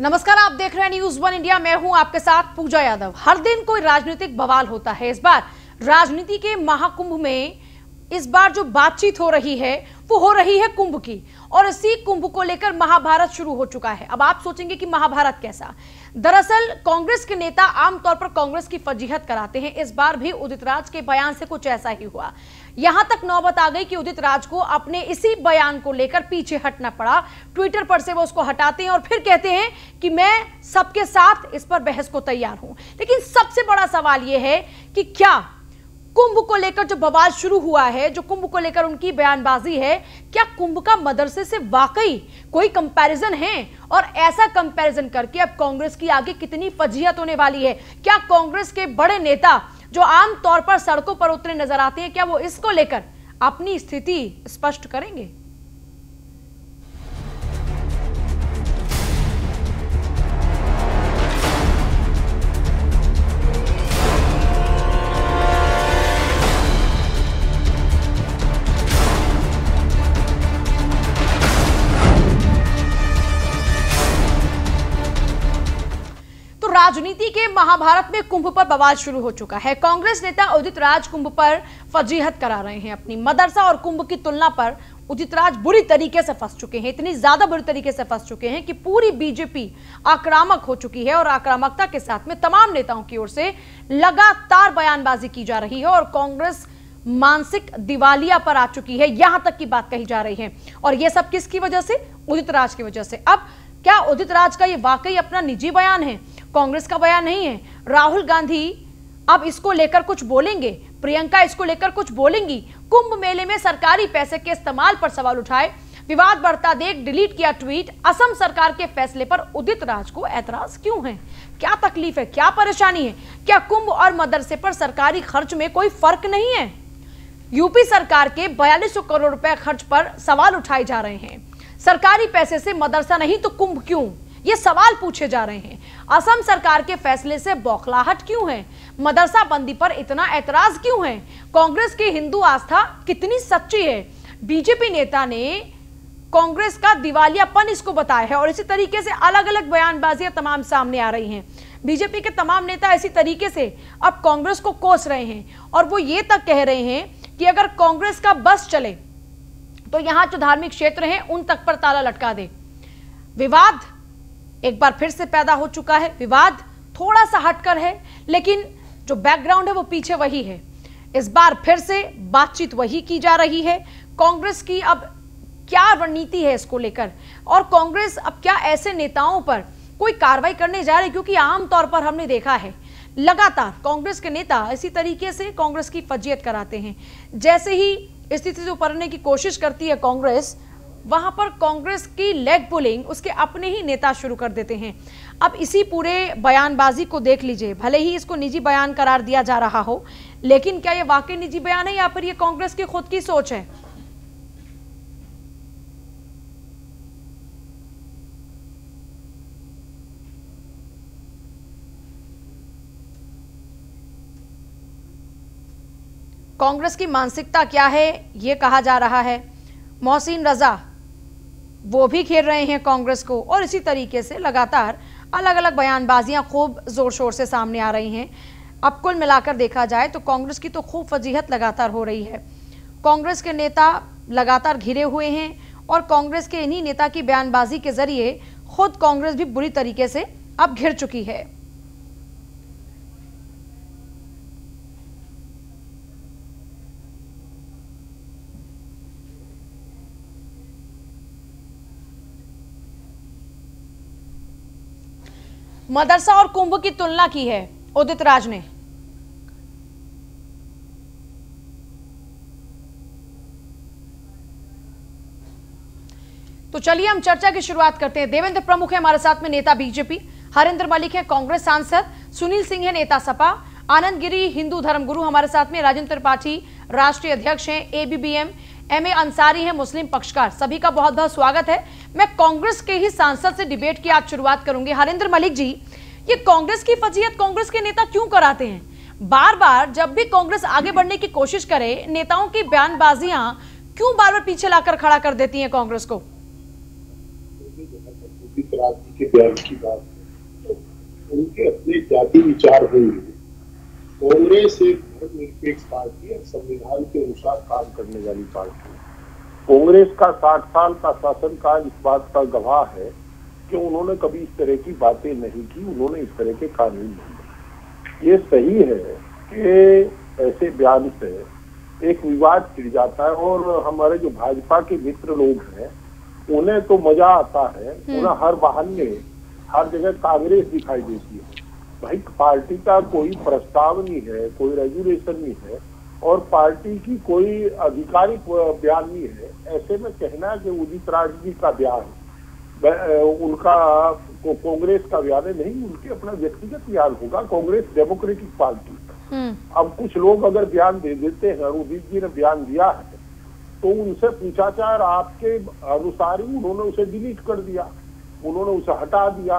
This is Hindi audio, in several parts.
नमस्कार, आप देख रहे हैं न्यूज वन इंडिया। मैं हूं आपके साथ पूजा यादव। हर दिन कोई राजनीतिक बवाल होता है। इस बार राजनीति के महाकुंभ में इस बार जो बातचीत हो रही है वो हो रही है कुंभ की, और इसी कुंभ को लेकर महाभारत शुरू हो चुका है। अब आप सोचेंगे कि महाभारत कैसा? दरअसल कांग्रेस के नेता आमतौर पर कांग्रेस की फजीहत कराते हैं। इस बार भी उदित राज के बयान से कुछ ऐसा ही हुआ। यहां तक नौबत आ गई कि उदित राज को अपने इसी बयान को लेकर पीछे हटना पड़ा। ट्विटर पर से वो उसको हटाते हैं और फिर कहते हैं कि मैं सबके साथ इस पर बहस को तैयार हूं। लेकिन सबसे बड़ा सवाल यह है कि क्या कुंभ को लेकर जो बवाल शुरू हुआ है, जो कुंभ को लेकर उनकी बयानबाजी है, क्या कुंभ का मदरसे से वाकई कोई कंपैरिजन है? और ऐसा कंपैरिजन करके अब कांग्रेस की आगे कितनी फजीहत होने वाली है? क्या कांग्रेस के बड़े नेता जो आम तौर पर सड़कों पर उतरे नजर आते हैं, क्या वो इसको लेकर अपनी स्थिति स्पष्ट करेंगे? राजनीति के महाभारत में कुंभ पर बवाल शुरू हो चुका है। कांग्रेस नेता उदित राज कुंभ पर फजीहत करा रहे हैं। अपनी मदरसा और कुंभ की तुलना पर उदित राज बुरी तरीके से फंस चुके हैं। इतनी ज्यादा बुरी तरीके से फंस चुके हैं कि पूरी बीजेपी आक्रामक हो चुकी है, और आक्रामकता के साथ में तमाम नेताओं की ओर से लगातार बयानबाजी की जा रही है और कांग्रेस मानसिक दिवालिया पर आ चुकी है, यहां तक की बात कही जा रही है। और यह सब किसकी वजह से? उदित राज की वजह से। अब क्या उदित राज का यह वाकई अपना निजी बयान है, कांग्रेस का बयान नहीं है? राहुल गांधी अब इसको लेकर कुछ बोलेंगे, प्रियंका इसको लेकर कुछ बोलेंगी। कुंभ मेले में सरकारी पैसे के इस्तेमाल पर सवाल उठाए, विवाद बढ़ता देख डिलीट किया ट्वीट। असम सरकार के फैसले पर उदित राज को ऐतराज क्यों है? क्या तकलीफ है, क्या परेशानी है? क्या कुंभ और मदरसे पर सरकारी खर्च में कोई फर्क नहीं है? यूपी सरकार के 4200 करोड़ रुपए खर्च पर सवाल उठाए जा रहे हैं। सरकारी पैसे से मदरसा नहीं तो कुंभ क्यों? ये सवाल पूछे जा रहे हैं। असम सरकार के फैसले से बौखलाहट क्यों है? मदरसा बंदी पर इतना ऐतराज क्यों है? कांग्रेस की हिंदू आस्था कितनी सच्ची है? बीजेपी नेता ने कांग्रेस का दिवालियापन इसको बताया है, और इसी तरीके से अलग अलग बयानबाजियां तमाम सामने आ रही हैं। बीजेपी के तमाम नेता इसी तरीके से अब कांग्रेस को कोस रहे हैं, और वो ये तक कह रहे हैं कि अगर कांग्रेस का बस चले तो यहां जो धार्मिक क्षेत्र हैं उन तक पर ताला लटका दे। विवाद एक बार फिर से पैदा हो चुका है। विवाद थोड़ा सा हटकर है, लेकिन जो बैकग्राउंड है वो पीछे वही है। इस बार फिर से बातचीत वही की जा रही है। कांग्रेस की अब क्या रणनीति है इसको लेकर, और कांग्रेस अब क्या ऐसे नेताओं पर कोई कार्रवाई करने जा रही है? क्योंकि आमतौर पर हमने देखा है लगातार कांग्रेस के नेता इसी तरीके से कांग्रेस की फजीहत कराते हैं। जैसे ही स्थिति से उबरने की कोशिश करती है कांग्रेस, वहां पर कांग्रेस की लेग पुलिंग उसके अपने ही नेता शुरू कर देते हैं। अब इसी पूरे बयानबाजी को देख लीजिए। भले ही इसको निजी बयान करार दिया जा रहा हो, लेकिन क्या यह वाकई निजी बयान है या फिर यह कांग्रेस की खुद की सोच है? कांग्रेस की मानसिकता क्या है यह कहा जा रहा है। मोहसिन रजा वो भी घेर रहे हैं कांग्रेस को, और इसी तरीके से लगातार अलग अलग बयानबाजियां खूब जोर शोर से सामने आ रही हैं। अब कुल मिलाकर देखा जाए तो कांग्रेस की तो खूब फजीहत लगातार हो रही है। कांग्रेस के नेता लगातार घिरे हुए हैं, और कांग्रेस के इन्हीं नेता की बयानबाजी के जरिए खुद कांग्रेस भी बुरी तरीके से अब घिर चुकी है। मदरसा और कुंभ की तुलना की है उदित राज ने। तो चलिए हम चर्चा की शुरुआत करते हैं। देवेंद्र प्रमुख है हमारे साथ में, नेता बीजेपी। हरिंद्र मलिक है कांग्रेस सांसद। सुनील सिंह है नेता सपा। आनंद गिरी हिंदू धर्मगुरु हमारे साथ में। राजेंद्र त्रिपाठी राष्ट्रीय अध्यक्ष हैं एबीबीएम। एमए अंसारी है मुस्लिम पक्षकार। सभी का बहुत बहुत स्वागत है। मैं कांग्रेस के ही सांसद से डिबेट की आज शुरुआत करूंगी। हरिंद्र मलिक जी, ये कांग्रेस की फजीहत कांग्रेस के नेता क्यों कराते हैं? बार बार जब भी कांग्रेस आगे बढ़ने की कोशिश करे, नेताओं की बयानबाजियां क्यों बार बार पीछे लाकर खड़ा कर देती हैं कांग्रेस को? राजनीति के बयान की बात है तो उनके अपने जाति विचार होंगे। कांग्रेस एक धर्मनिरपेक्ष पार्टी है, संविधान के अनुसार काम करने वाली पार्टी है। कांग्रेस का 60 साल का शासनकाल इस बात का गवाह है कि उन्होंने कभी इस तरह की बातें नहीं की, उन्होंने इस तरह के कानून नहीं बनाए। ये सही है कि ऐसे बयान से एक विवाद छिड़ जाता है और हमारे जो भाजपा के मित्र लोग हैं उन्हें तो मजा आता है, उन्हें हर बहाने हर जगह कांग्रेस दिखाई देती है। भाई पार्टी का कोई प्रस्ताव नहीं है, कोई रेजुलेशन नहीं है और पार्टी की कोई आधिकारिक बयान नहीं है। ऐसे में कहना कि उदित राज जी का बयान उनका कांग्रेस का बयान है, नहीं, उनके अपना व्यक्तिगत बयान होगा। Congress democratic party. अब कुछ लोग अगर बयान दे देते हैं और उदित जी ने बयान दिया है तो उनसे पूछा जाए, आपके अनुसार ही उन्होंने उसे डिलीट कर दिया, उन्होंने उसे हटा दिया,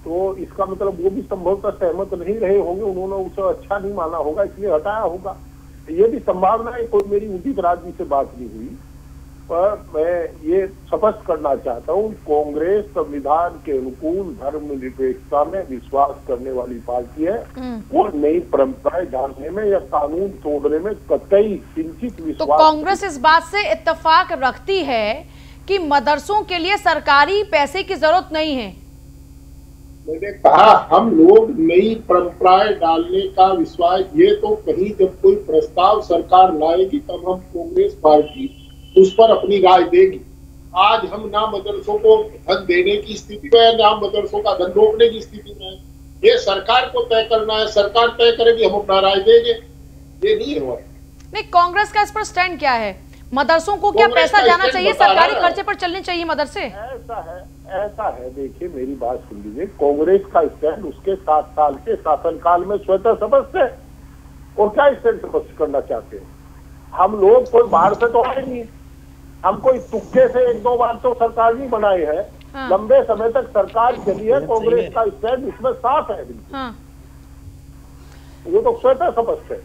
तो इसका मतलब वो भी संभवतः सहमत नहीं रहे होंगे, उन्होंने उसे अच्छा नहीं माना होगा इसलिए हटाया होगा। ये भी संभावना है। कोई मेरी उदित राज जी से बात नहीं हुई, पर मैं ये स्पष्ट करना चाहता हूँ, कांग्रेस संविधान के अनुकूल धर्मनिरपेक्षता में विश्वास करने वाली पार्टी है। वो नई परंपराएं डालने में या कानून तोड़ने में कतई किंचित विश्वास। तो कांग्रेस इस बात से इत्तेफाक रखती है कि मदरसों के लिए सरकारी पैसे की जरूरत नहीं है। मैंने कहा हम लोग नई परंपराएं डालने का विश्वास, ये तो कहीं जब कोई प्रस्ताव सरकार लाएगी तब हम कांग्रेस पार्टी उस पर अपनी राय देगी। आज हम ना मदरसों को धन देने की स्थिति में, ना मदरसों का धन रोकने की स्थिति में। ये सरकार को तय करना है, सरकार तय करेगी, हम अपना राय देंगे। ये नहीं हुआ। नहीं, कांग्रेस का इस पर स्टैंड क्या है? मदरसों को क्या पैसा जाना चाहिए, सरकारी खर्चे पर चलने चाहिए मदरसे? ऐसा है, देखिए मेरी बात सुन लीजिए। कांग्रेस का स्टैंड उसके 7 साल के शासनकाल में स्वतः स्पष्ट है। और क्या स्टैंड स्पष्ट करना चाहते हैं? हम लोग कोई बाहर से तो आए नहीं, हम कोई तुक्के से 1-2 बार तो सरकार नहीं बनाई है। हाँ। लंबे समय तक सरकार चली है। कांग्रेस का स्टैंड इसमें साफ है। हाँ। वो तो स्वतः स्पष्ट है।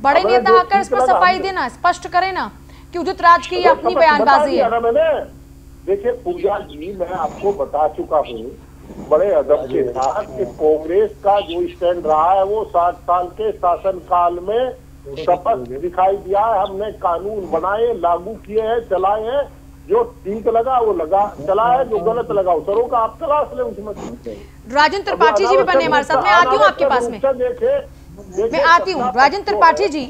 बड़े नेता आकर इस पर सफाई देना, स्पष्ट करे ना कि उदित राज की अपनी बयानबाजी है। मैंने देखिए पूजा जी, मैं आपको बता चुका हूँ बड़े अदब के साथ कि कांग्रेस का जो स्टैंड रहा है वो 60 साल के शासनकाल में स्पष्ट दिखाई दिया है। हमने कानून बनाए, लागू किए हैं, चलाए हैं। जो ठीक लगा वो लगा, चला है, जो गलत लगा उतरों का आप तलाश ले उसमें। राजेंद्र त्रिपाठी जी भी बने हमारे साथ। मैं आती हूँ आपके पास में, मैं आती हूँ। राजेंद्र त्रिपाठी जी,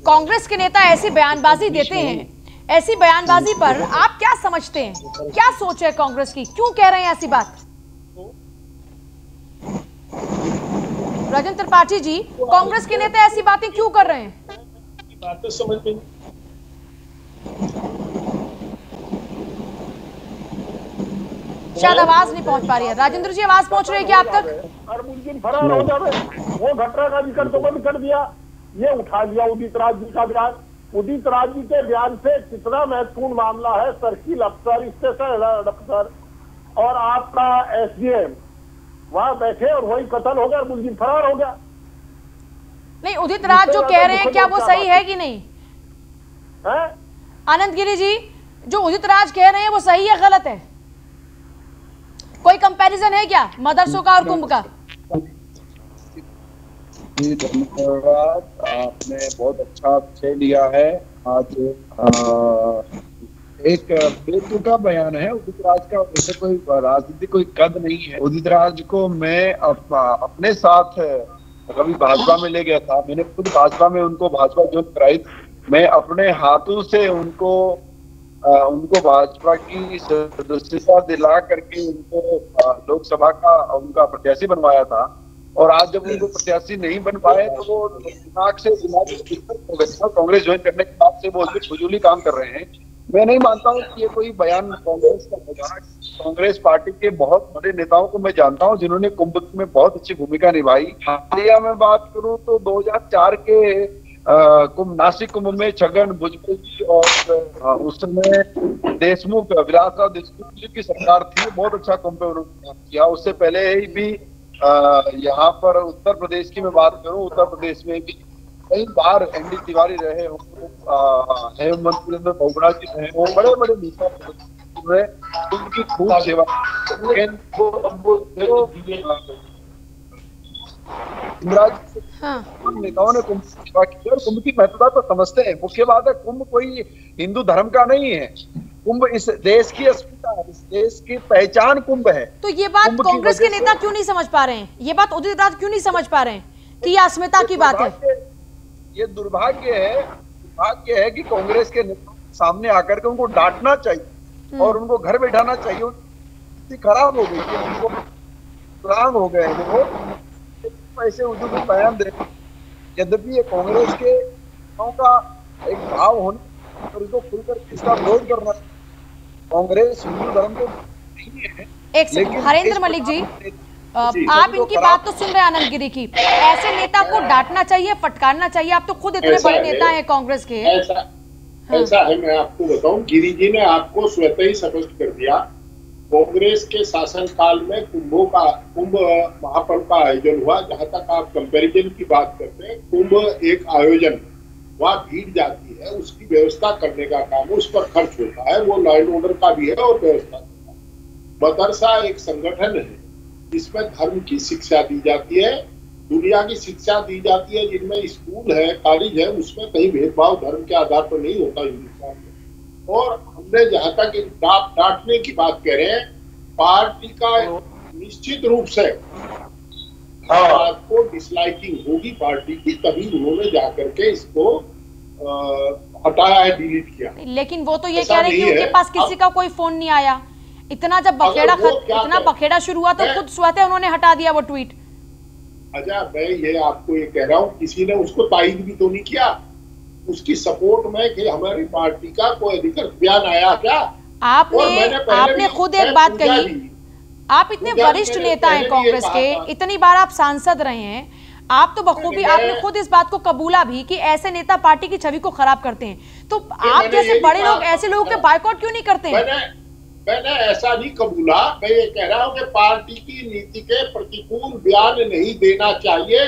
कांग्रेस के नेता ऐसी बयानबाजी देते हैं, ऐसी बयानबाजी पर आप क्या समझते हैं? क्या सोच है कांग्रेस की, क्यों कह रहे हैं ऐसी बात? राजेंद्र त्रिपाठी जी, कांग्रेस के नेता ऐसी बातें क्यों कर रहे हैं? बातें समझ में शायद आवाज नहीं पहुंच पा रही है। राजेंद्र जी, आवाज पहुंच रही है क्या आप तक? फरार हो जावे, वो घटना का जिक्र तो बंद कर दिया, ये उठा लिया उदित राज जी का बयान। उदित राज जी के बयान से कितना महत्वपूर्ण मामला है, सर्किल अफसर, स्टेशन अफसर और आपका SDM वहां बैठे और वही कत्ल हो गया, मुलजिम फरार हो गया। नहीं, उदित राज जो कह रहे हैं क्या वो सही है कि नहीं? आनंद गिरी जी, जो उदित राज कह रहे हैं वो सही है गलत है? कोई कंपैरिजन है क्या मदरसों का और कुंभ का? जी धन्यवाद, आपने बहुत अच्छा विषय लिया है। आज एक बेतुका बयान है उदित राज का, वैसे कोई राजनीति कोई कद नहीं है। उदित राज को मैं अपने साथ कभी भाजपा में ले गया था, मैंने खुद भाजपा में उनको भाजपा ज्वाइन कराई। मैं अपने हाथों से उनको भाजपा की सदस्यता दिला करके उनको लोकसभा का उनका प्रत्याशी बनवाया था। और आज जब उनको प्रत्याशी नहीं बन पाए तो वो दिमाग हो गए। कांग्रेस ज्वाइन करने के बाद से वो फजूली काम कर रहे हैं। मैं नहीं मानता हूँ कि ये कोई बयान कांग्रेस का होगा। कांग्रेस पार्टी के बहुत बड़े नेताओं को मैं जानता हूँ जिन्होंने कुंभ में बहुत अच्छी भूमिका निभाई। हालिया में बात करूँ तो 2004 के नासिक कुंभ में छगन भुजबल जी और उस समय देशमुख, विलासराव देशमुख जी की सरकार थी, बहुत अच्छा कुंभ उन्होंने किया। उससे पहले ही भी यहाँ पर उत्तर प्रदेश की मैं बात करूँ, उत्तर प्रदेश में भी कई बार ND तिवारी रहे हो, हेमंत बोगरा जी रहे हो, बड़े बड़े नेता उनकी खूब सेवा नेताओं ने कुंभ की सेवा की और कुंभ की महत्वता तो समझते हैं। मुख्य बात है, कुंभ कोई हिंदू धर्म का नहीं है, कुंभ इस देश की अस्मिता है, इस देश की पहचान कुंभ है। तो ये बात कांग्रेस के नेता क्यों नहीं समझ पा रहे हैं? ये बात उदित राज क्यों नहीं समझ पा रहे हैं कि ये अस्मिता की बात है? ये दुर्भाग्य है कि कांग्रेस के नेताओं सामने आकर के उनको डांटना चाहिए और उनको घर बैठाना चाहिए। खराब हो गई है, उनको गुलाम हो गए वो ऐसे उर्दू को बयान दे। यद्यपि ये कांग्रेस के नेताओं का एक भाव होने और इसको खुलकर इसका विरोध करना। कांग्रेस हिंदू धर्म को नहीं है। एक सेकंड, हरेंद्र मलिक जी, आप इनकी बात तो सुन रहे हैं आनंद गिरी की। ऐसे नेता को डांटना चाहिए, फटकारना चाहिए। आप तो खुद इतने बड़े नेता हैं कांग्रेस के। ऐसा है, मैं आपको बताऊं, गिरी जी ने आपको स्वतः ही स्पष्ट कर दिया। कांग्रेस के शासनकाल में कुंभ महापर्व का आयोजन हुआ। जहां तक आप कंपैरिजन की बात करते हैं, कुंभ एक आयोजन, वहां भीड़ जाती है, उसकी व्यवस्था करने का काम है, उस पर खर्च होता है, वो लॉ एंड ऑर्डर का भी है और व्यवस्था का है। मदरसा एक संगठन है जिसमें धर्म की शिक्षा दी जाती है, दुनिया की शिक्षा दी जाती है, जिनमें स्कूल है, कॉलेज है, उसमें कहीं भेदभाव धर्म के आधार पर नहीं होता हिंदुस्तान में। और हमने जहां तक डांटने की बात कह रहे हैं, पार्टी का निश्चित रूप से बात को डिसलाइकिंग होगी पार्टी की, तभी उन्होंने जाकर के इसको हटाया है, डिलीट किया। लेकिन वो तो ये कह रहे हैं कि उनके पास किसी का कोई फोन नहीं आया। इतना जब बखेड़ा शुरू हुआ तो खुद स्वतः उन्होंने हटा दिया वो ट्वीट। अच्छा, मैं ये आपको ये कह रहा हूँ, किसी ने उसको तायद भी तो नहीं किया उसकी सपोर्ट में कि हमारी पार्टी का कोई अधिकृत बयान आया क्या? आपने खुद एक बात कही, आप इतने वरिष्ठ नेता हैं कांग्रेस के, इतनी बार आप सांसद रहे हैं, आप तो बखूबी आपने खुद इस बात को कबूला भी कि ऐसे नेता पार्टी की छवि को खराब करते हैं। तो आप जैसे बड़े लोग ऐसे लोगों के बायकॉट क्यों नहीं करते हैं? मैंने ऐसा नहीं कबूला, मैं ये कह रहा हूँ कि पार्टी की नीति के प्रतिकूल बयान नहीं देना चाहिए।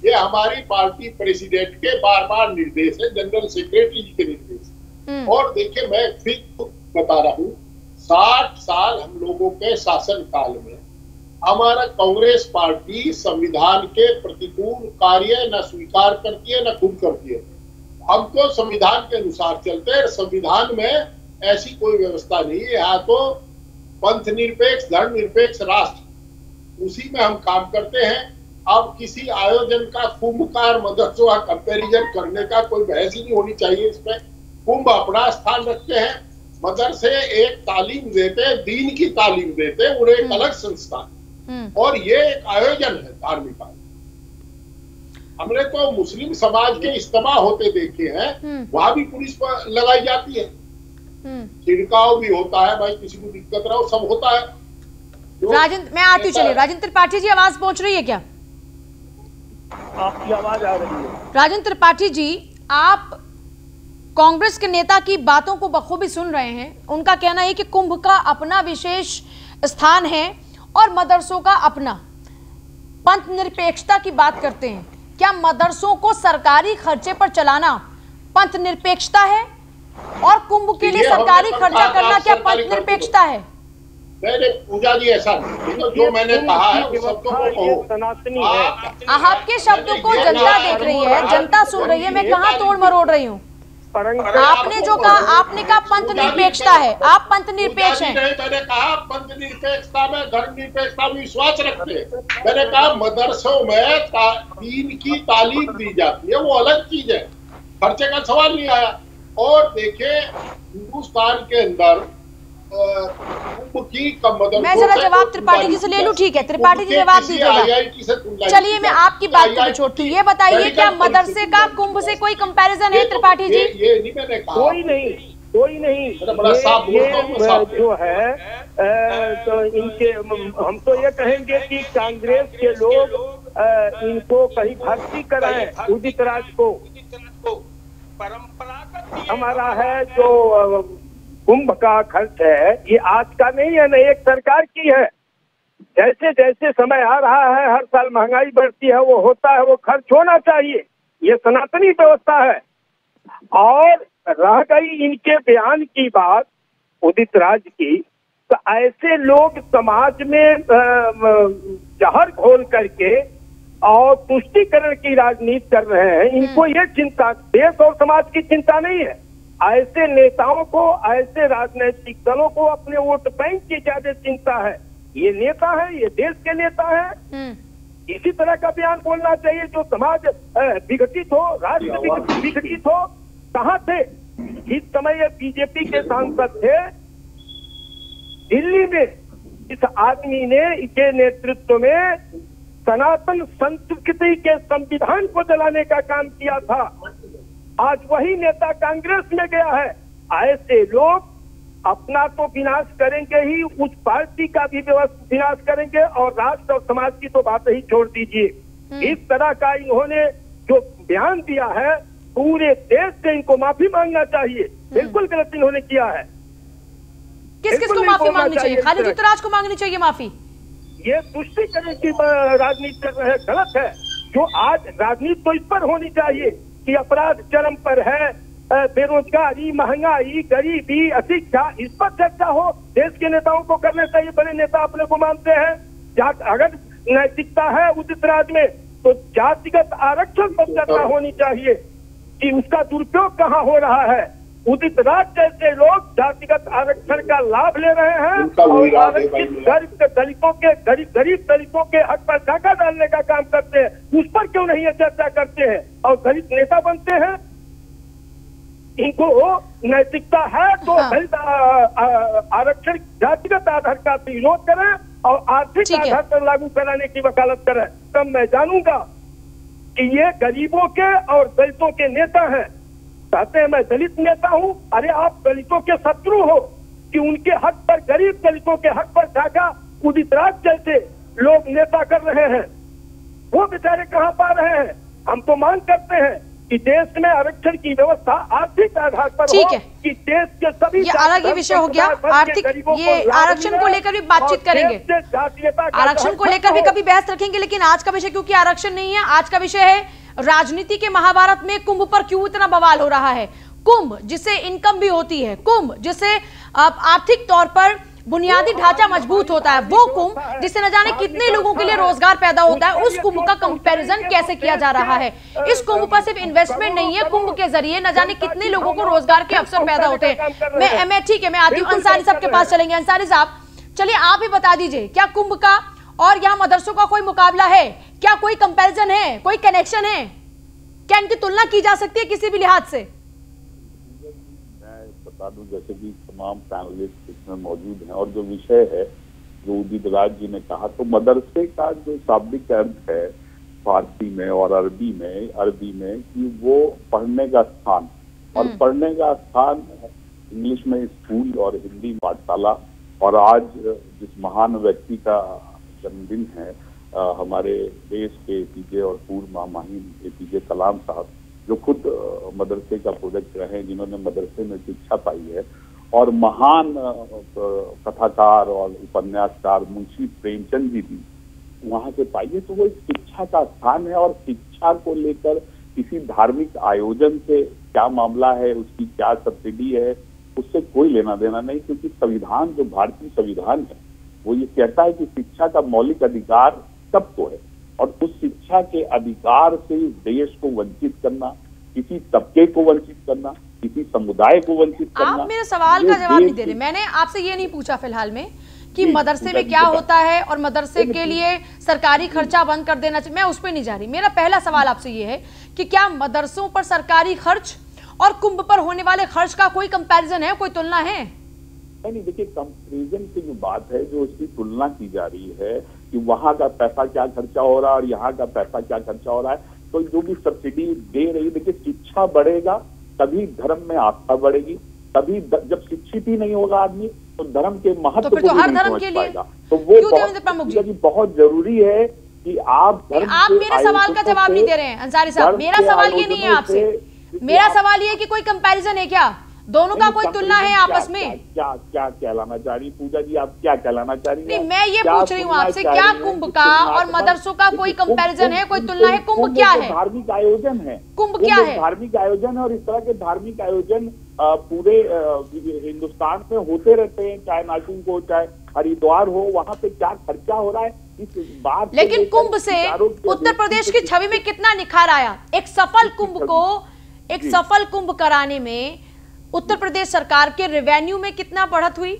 ये हमारी पार्टी प्रेसिडेंट के बार बार निर्देश है, जनरल सेक्रेटरी जी के निर्देश। और देखिए, मैं फिर बता रहा हूँ, 60 साल हम लोगों के शासन काल में हमारा कांग्रेस पार्टी संविधान के प्रतिकूल कार्य न स्वीकार करती है न खुद करती है। हम तो संविधान के अनुसार चलते हैं। संविधान में ऐसी कोई व्यवस्था नहीं है। यहाँ तो पंथ निरपेक्ष, धर्म निरपेक्ष राष्ट्र, उसी में हम काम करते हैं। अब किसी आयोजन का कुंभ का मदरसों का कंपैरिजन करने का कोई बहस ही नहीं होनी चाहिए इसमें। कुंभ अपना स्थान रखते हैं, मदरसे एक तालीम देते, दीन की तालीम देते, और एक अलग संस्थान, और ये एक आयोजन है धार्मिक आयोजन। हमने तो मुस्लिम समाज के इज्तिमा होते देखे हैं, वहां भी पुलिस पर लगाई जाती है, छिड़काव भी होता है, भाई किसी को दिक्कत रहा, सब होता है। राजेंद्र, मैं आती हूँ, चलिए राजेंद्र त्रिपाठी जी, आवाज पहुंच रही है क्या? आपकी आवाज आ रही है। राजेंद्र त्रिपाठी जी, आप कांग्रेस के नेता की बातों को बखूबी सुन रहे हैं। उनका कहना है कि कुंभ का अपना विशेष स्थान है और मदरसों का अपना। पंथ निरपेक्षता की बात करते हैं, क्या मदरसों को सरकारी खर्चे पर चलाना पंथ निरपेक्षता है? और कुंभ के लिए सरकारी खर्चा करना क्या पंथ निरपेक्षता है? नहीं पूजा जी, ऐसा नहीं, जो मैंने कहा है उस शब्दों को कहो। सनातनी है। आपके शब्दों को जनता देख रही है, जनता सुन रही है, मैं कहाँ तोड़ मरोड़ रही हूँ। आपने जो कहा, आपने कहा पंथ निरपेक्षता है, आप पंथ निरपेक्ष हैं। मैंने कहा पंथ निरपेक्षता में धर्म निरपेक्षता में विश्वास रखते हैं। मैंने कहा मदरसों में दीन की तालीम दी जाती है, वो अलग चीज है, खर्चे का सवाल नहीं आया। और देखिए, हिंदुस्तान के अंदर मैं जरा जवाब त्रिपाठी जी से ले लूं, ठीक है? त्रिपाठी जी जवाब दीजिएगा। चलिए, मैं आपकी बात को छोड़ती हूँ। ये बताइए, क्या मदरसे का कुंभ से कोई कंपैरिजन है त्रिपाठी जी? कोई नहीं, कोई नहीं। ये जो है तो इनके, हम तो ये कहेंगे कि कांग्रेस के लोग इनको कहीं भर्ती कराएं। उदित राज को परंपरागत हमारा है जो कुंभ का खर्च है, ये आज का नहीं है, नहीं एक सरकार की है। जैसे जैसे समय आ रहा है, हर साल महंगाई बढ़ती है, वो होता है, वो खर्च होना चाहिए, ये सनातनी व्यवस्था है। और रह गई इनके बयान की बात, उदित राज की, तो ऐसे लोग समाज में जहर घोल करके और तुष्टीकरण की राजनीति कर रहे हैं। इनको ये चिंता देश और समाज की चिंता नहीं है। ऐसे नेताओं को, ऐसे राजनीतिक दलों को अपने वोट बैंक की ज्यादा चिंता है। ये नेता है, ये देश के नेता है। इसी तरह का बयान बोलना चाहिए जो समाज विघटित हो, राष्ट्र विघटित हो। कहाँ थे इस समय ये बीजेपी के सांसद थे दिल्ली में? इस आदमी ने इसके नेतृत्व में सनातन संस्कृति के संविधान को जलाने का काम किया था। आज वही नेता कांग्रेस में गया है। ऐसे लोग अपना तो विनाश करेंगे ही, उस पार्टी का भी विनाश करेंगे और राष्ट्र और समाज की तो बात ही छोड़ दीजिए। इस तरह का इन्होंने जो बयान दिया है, पूरे देश से इनको माफी मांगना चाहिए। बिल्कुल गलत इन्होंने किया है। किस किस को माफी मांगनी चाहिए? खालिद उतराज को मांगनी चाहिए माफी? ये तुष्टीकरण की राजनीति कर रहे हैं, गलत है। जो आज राजनीति तो इस पर होनी चाहिए कि अपराध चरम पर है, बेरोजगारी, महंगाई, गरीबी, अशिक्षा, इस पर चर्चा हो। देश के नेताओं को करने चाहिए। बड़े नेता अपने को मानते हैं। अगर नैतिकता है उदित राज में तो जातिगत आरक्षण पर चर्चा होनी चाहिए कि उसका दुरुपयोग कहाँ हो रहा है। उदित राज जैसे लोग जातिगत आरक्षण का लाभ ले रहे हैं और आरक्षित गरीब दलितों के हक पर डाका डालने का काम करते हैं। उस पर क्यों नहीं ये चर्चा करते हैं और दलित नेता बनते हैं? इनको नैतिकता है तो दलित आरक्षण जातिगत आधार का विरोध करें और आर्थिक आधार पर लागू कराने की वकालत करें। तब मैं जानूंगा कि ये गरीबों के और दलितों के नेता हैं। कहते हैं मैं दलित नेता हूं। अरे आप दलितों के शत्रु हो कि उनके हक पर, गरीब दलितों के हक पर डाका उदित राज जैसे लोग नेता कर रहे हैं। वो बेचारे कहां पा रहे हैं? हम तो मांग करते हैं कि देश में आरक्षण की व्यवस्था आर्थिक आधार पर हो कि देश के सभी, ये अलग ही विषय हो गया आर्थिक, ये आरक्षण को लेकर भी बातचीत करेंगे, आरक्षण को लेकर भी कभी बहस रखेंगे। लेकिन आज का विषय क्योंकि आरक्षण नहीं है, आज का विषय है राजनीति के महाभारत में कुंभ पर क्यों इतना बवाल हो रहा है। कुंभ जिससे इनकम भी होती है, कुंभ जिससे आर्थिक तौर पर बुनियादी ढांचा मजबूत होता है, वो कुंभ जिससे न जाने कितने लोगों के लिए रोजगार पैदा होता है, उस कुंभ का कंपैरिजन कैसे किया जा रहा है। इस कुंभ पर सिर्फ इन्वेस्टमेंट नहीं है, कुंभ के जरिए न जाने कितने लोगों को रोजगार के अवसर पैदा होते हैं। मैं ठीक है, मैं आती हूँ अंसारी साहब के पास चलेंगे। अंसारी साहब चलिए आप ही बता दीजिए, क्या कुंभ का और यहाँ मदरसों का कोई मुकाबला है? क्या कोई कंपैरिजन है, कोई कनेक्शन है? क्या इनकी तुलना की जा सकती है किसी भी लिहाज से? मैं बता दूं, जैसे कि तमाम पैनलिस्ट इसमें मौजूद हैं और जो विषय है जो उदित राज जी ने कहा, तो मदरसे का जो शाब्दिक अर्थ है फारसी में और अरबी में कि वो पढ़ने का स्थान, और पढ़ने का स्थान इंग्लिश में स्कूल और हिंदी पाठशाला। और आज जिस महान व्यक्ति का जन्मदिन है, हमारे देश के एपीजे और पूर्व महामहिम एपीजे कलाम साहब, जो खुद मदरसे का प्रोडक्ट रहे, जिन्होंने मदरसे में शिक्षा पाई है, और महान कथाकार और उपन्यासकार मुंशी प्रेमचंद जी भी वहां से पाइए। तो वो शिक्षा का स्थान है और शिक्षा को लेकर किसी धार्मिक आयोजन से क्या मामला है, उसकी क्या सब्सिडी है, उससे कोई लेना देना नहीं। क्योंकि संविधान, जो भारतीय संविधान है, वो ये कहता है कि शिक्षा का मौलिक अधिकार सबको है, और उस शिक्षा के अधिकार से इस देश को वंचित करना, किसी तबके को वंचित करना, किसी समुदाय को वंचित करना। आप मेरे सवाल का जवाब नहीं दे रहे। मैंने आपसे ये नहीं पूछा फिलहाल में कि मदरसे में क्या होता है और मदरसे के लिए सरकारी खर्चा बंद कर देना चाहिए, मैं उस पर नहीं जा रही। मेरा पहला सवाल आपसे ये है कि क्या मदरसों पर सरकारी खर्च और कुंभ पर होने वाले खर्च का कोई कंपैरिजन है, कोई तुलना है? नहीं, देखिए कंपैरिजन की जो बात है, जो उसकी तुलना की जा रही है कि वहां का पैसा क्या खर्चा हो रहा है और यहाँ का पैसा क्या खर्चा हो रहा है, तो जो भी सब्सिडी दे रही है, देखिए शिक्षा बढ़ेगा तभी धर्म में आस्था बढ़ेगी, तभी जब शिक्षित ही नहीं होगा आदमी तो धर्म के महत्व को नहीं समझ पाएगा। तो वो बहुत जरूरी है कि आप मेरे सवाल का जवाब नहीं दे रहे हैं अंसारी साहब। मेरा सवाल ये नहीं है आपसे, मेरा सवाल ये है कि कोई कंपैरिजन है क्या, दोनों का कोई तुलना है आपस में? क्या कहलाना चाह रही पूजा जी, आप क्या कहलाना चाह रही हैं? नहीं, मैं ये पूछ रही हूँ आपसे, क्या कुंभ का और मदरसों का कोई कंपैरिजन है, कोई तुलना है? कुंभ क्या है? धार्मिक आयोजन है, कुंभ क्या है? धार्मिक आयोजन है, और इस तरह के धार्मिक आयोजन पूरे हिंदुस्तान में होते रहते हैं, चाहे नासिक हो चाहे हरिद्वार हो, वहां पे क्या खर्चा हो रहा है इस बात। लेकिन कुंभ से उत्तर प्रदेश की छवि में कितना निखार आया? एक सफल कुंभ को, एक सफल कुंभ कराने में उत्तर प्रदेश सरकार के रेवेन्यू में कितना बढ़त हुई,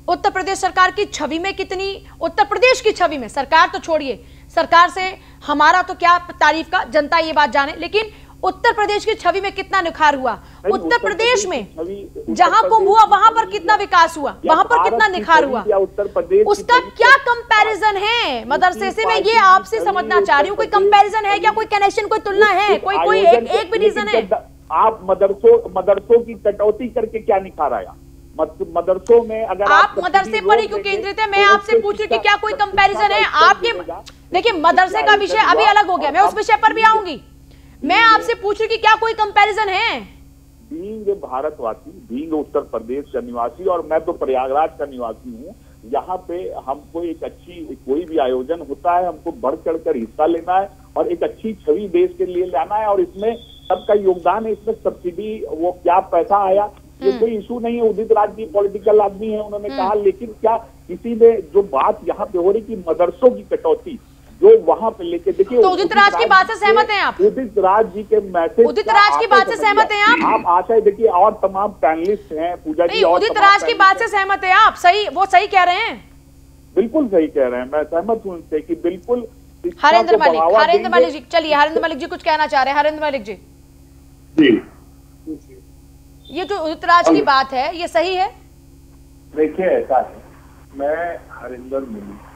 उत्तर प्रदेश सरकार की छवि में कितनी, उत्तर प्रदेश की छवि में, सरकार तो छोड़िए, सरकार से हमारा तो क्या तारीफ का, जनता ये बात जाने, लेकिन उत्तर प्रदेश की छवि में कितना निखार हुआ? उत्तर प्रदेश में जहां कुंभ हुआ वहां पर कितना विकास हुआ, वहां पर कितना निखार हुआ, उसका क्या कंपैरिजन है मदरसे से? मैं ये आपसे समझना चाह रही हूँ, कोई कंपैरिजन है क्या, कोई कनेक्शन, कोई तुलना है, कोई एक भी रीजन है? आप मदरसों की कटौती करके क्या निखार आया? मदरसों में अगर आप मदरसे पर ही क्यों केंद्रित है? मैं आपसे पूछ रही हूँ कि क्या कोई कंपैरिजन है आपके? देखिए मदरसे का विषय अभी अलग हो गया, मैं उस विषय पर भी आऊंगी। मैं आपसे पूछ रही हूँ कि क्या कोई कंपैरिजन है? बीइंग भारतवासी, बीइंग उत्तर प्रदेश का निवासी, और मैं तो प्रयागराज का निवासी हूँ, यहाँ पे हमको एक अच्छी, कोई भी आयोजन होता है हमको बढ़ चढ़कर हिस्सा लेना है और एक अच्छी छवि देश के लिए लाना है, और इसमें सबका योगदान है। इसमें सब्सिडी, वो क्या पैसा आया, ये कोई इशू नहीं है। उदित राज जी पॉलिटिकल आदमी है, उन्होंने कहा, लेकिन क्या किसी ने जो बात यहाँ पे हो रही कि मदरसों की कटौती जो वहां पे लेके, देखिए तो उदित राज की बात से सहमत हैं आप? उदित राज जी के मैसेज, उदित राज की बात से सहमत हैं आप? आशा, देखिए और तमाम पैनलिस्ट हैं, पूजा जी, उदित राज की बात से सहमत है आप? सही, वो सही कह रहे हैं, बिल्कुल सही कह रहे हैं, मैं सहमत हूँ उनसे कि बिल्कुल। हरेंद्र मलिक जी, चलिए हरेंद्र मलिक जी कुछ कहना चाह रहे हैं। हरेंद्र मलिक जी, ये जो उदित राज की बात है ये सही है? देखिए ऐसा है, मैं हरिंदर मलिक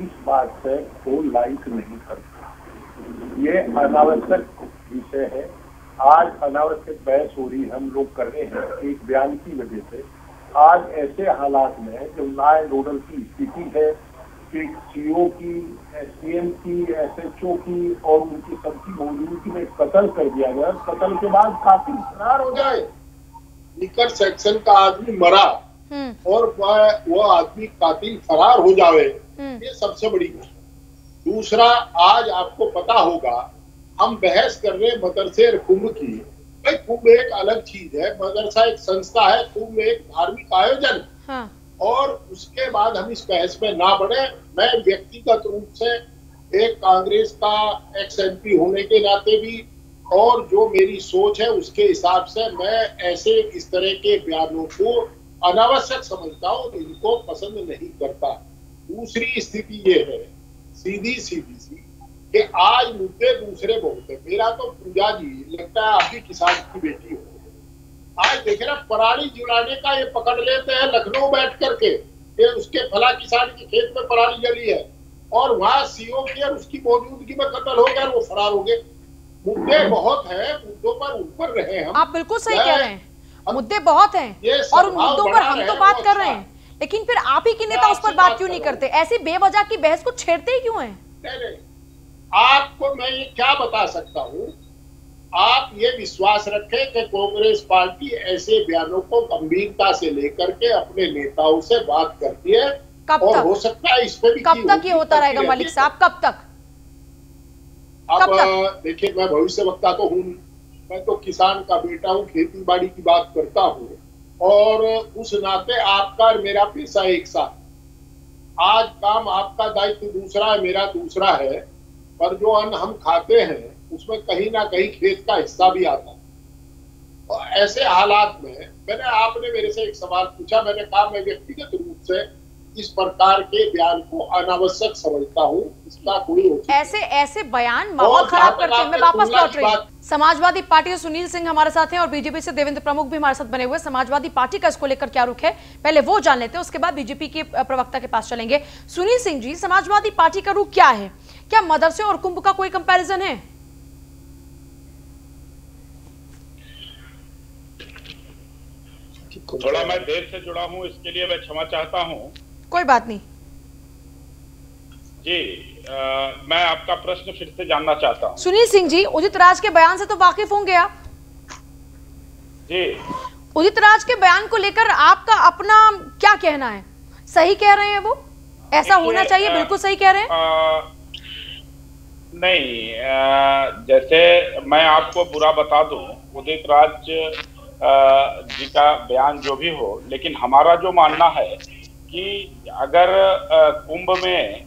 इस बात से को लाइक नहीं करता। ये अनावश्यक विषय है, आज अनावश्यक बहस हो रही हम लोग कर रहे हैं एक बयान की वजह से। आज ऐसे हालात में जो लॉ एंड ऑर्डर की स्थिति है कि सीओ की, एसडीएम की, एसएचओ की और उनकी सबकी मौजूदगी में कत्ल कर दिया गया। कत्ल के बाद काफी फरार हो जाए, निकट सेक्शन का आदमी मरा और वो आदमी कातिल फरार हो जावे, ये सबसे बड़ी बात। दूसरा, आज आपको पता होगा हम बहस कर रहे हैं मदरसे और कुंभ की। भाई कुंभ एक अलग चीज है, मदरसा एक संस्था है, कुंभ एक धार्मिक आयोजन। हाँ। और उसके बाद हम इस बहस में ना बढ़े। मैं व्यक्तिगत रूप से एक कांग्रेस का एक्स एमपी होने के नाते भी, और जो मेरी सोच है उसके हिसाब से मैं ऐसे इस तरह के बयानों को अनावश्यक समझता हूँ, इनको पसंद नहीं करता। दूसरी स्थिति ये है सीधी सी कि आज मुद्दे दूसरे बहुत है। मेरा तो पूजा जी लगता है आप भी किसान की बेटी हो। आज देखे ना, पराली जुड़ाने का ये पकड़ लेते हैं लखनऊ बैठ करके कि उसके फला किसान के खेत में पराली जली है और वहां सीओ की और उसकी मौजूदगी में कत्ल हो गया, वो फरार हो गए। मुद्दे बहुत है, मुद्दों पर ऊपर रहे हम। आप बिल्कुल सही कह रहे हैं, मुद्दे बहुत हैं और उन मुद्दों पर हम तो बात कर रहे हैं, लेकिन फिर आप ही के नेता उस पर बात क्यों नहीं करते? ऐसी बेवजह की बहस को छेड़ते ही क्यों हैं? नहीं, आपको मैं ये क्या बता सकता हूँ, आप ये विश्वास रखें कि कांग्रेस पार्टी ऐसे बयानों को गंभीरता से लेकर के अपने नेताओं से बात करती है। कब और तक? हो सकता है इस पे भी कब तक ये होता रहेगा मलिक साहब, कब तक? अब देखिए, मैं भविष्य वक्ता तो हूँ, मैं तो किसान का बेटा हूँ, खेती बाड़ी की बात करता हूँ, और उस नाते आपका और मेरा पेशा एक साथ। आज काम आपका दायित्व दूसरा है, मेरा दूसरा है, पर जो अन्न हम खाते हैं उसमें कहीं ना कहीं खेत का हिस्सा भी आता है। और ऐसे हालात में आपने मेरे से एक सवाल पूछा, मैंने कहा मैं व्यक्तिगत रूप से इस प्रकार के बयान को अनावश्यक समझता हूँ। इसका कोई ऐसे बयान माहौल खराब करते हैं। मैं वापस लौट रही हूँ। समाजवादी पार्टी से सुनील सिंह हमारे साथ हैं और बीजेपी से देवेंद्र प्रमुख भी हमारे साथ बने हुए। समाजवादी पार्टी का इसको लेकर क्या रुख है, पहले वो जान लेते हैं, उसके बाद बीजेपी के प्रवक्ता के पास चलेंगे। सुनील सिंह जी, समाजवादी पार्टी का रुख क्या है? क्या मदरसे और कुंभ का कोई कंपैरिजन है? थोड़ा मैं देर से जुड़ा हूं, इसके लिए मैं क्षमा चाहता हूं। कोई बात नहीं जी। मैं आपका प्रश्न फिर से जानना चाहता हूं। सुनील सिंह जी, उदित राज के बयान से तो वाकिफ होंगे आप जी। उदित राज के बयान को लेकर आपका अपना क्या कहना है? सही कह रहे हैं वो? ऐसा होना चाहिए? बिल्कुल सही कह रहे हैं? नहीं, जैसे मैं आपको बुरा बता दूं, उदित राज जी का बयान जो भी हो, लेकिन हमारा जो मानना है कि अगर कुंभ में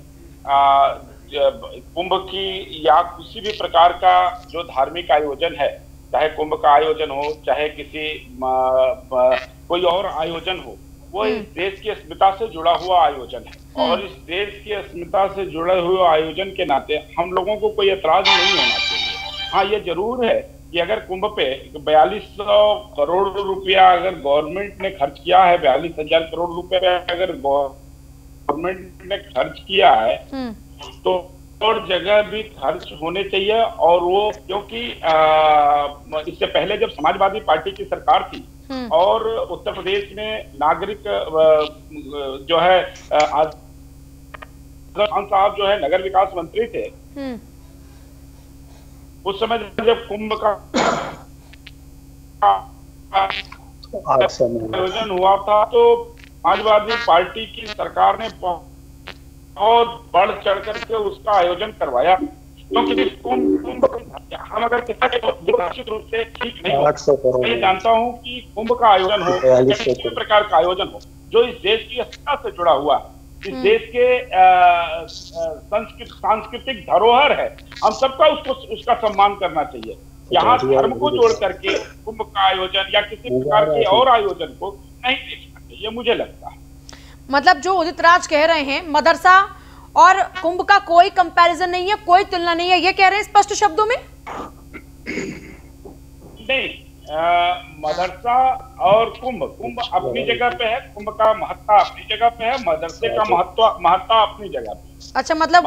कुंभ की या किसी भी प्रकार का जो धार्मिक आयोजन है, चाहे कुंभ का आयोजन हो, चाहे किसी कोई और आयोजन हो, वो इस देश की अस्मिता से जुड़ा हुआ आयोजन है और इस देश की अस्मिता से जुड़े हुए आयोजन के नाते हम लोगों को कोई एतराज नहीं होना चाहिए। हाँ, ये जरूर है कि अगर कुंभ पे 4200 करोड़ रुपया अगर गवर्नमेंट ने खर्च किया है, 42,000 करोड़ रुपया अगर गवर्नमेंट ने खर्च किया है, तो और जगह भी खर्च होने चाहिए। और वो क्योंकि इससे पहले जब समाजवादी पार्टी की सरकार थी और उत्तर प्रदेश में नागरिक जो है खान साहब जो है नगर विकास मंत्री थे, उस समय जब कुंभ का आयोजन हुआ था तो समाजवादी पार्टी की सरकार ने बहुत बढ़ चढ़ करके उसका आयोजन करवाया, क्योंकि कुंभ हम अगर निश्चित रूप से ठीक नहीं हो, मैं जानता हूं कि कुंभ का आयोजन हो, किसी प्रकार का आयोजन हो जो इस देश की अस्मिता से जुड़ा हुआ, इस देश के सांस्कृतिक धरोहर है, हम सबका उसका सम्मान करना चाहिए। यहाँ धर्म को जोड़ करके कुंभ का आयोजन या किसी प्रकार के और आयोजन को नहीं देखना चाहिए, मुझे लगता है। मतलब जो उदित राज कह रहे हैं, मदरसा और कुंभ का कोई कंपैरिजन नहीं है, कोई तुलना नहीं है, ये कह रहे हैं स्पष्ट शब्दों में? नहीं, मदरसा और कुंभ अपनी जगह पे है, कुंभ का महत्व अपनी जगह पे है, मदरसे का महत्व अपनी जगह पे। अच्छा, मतलब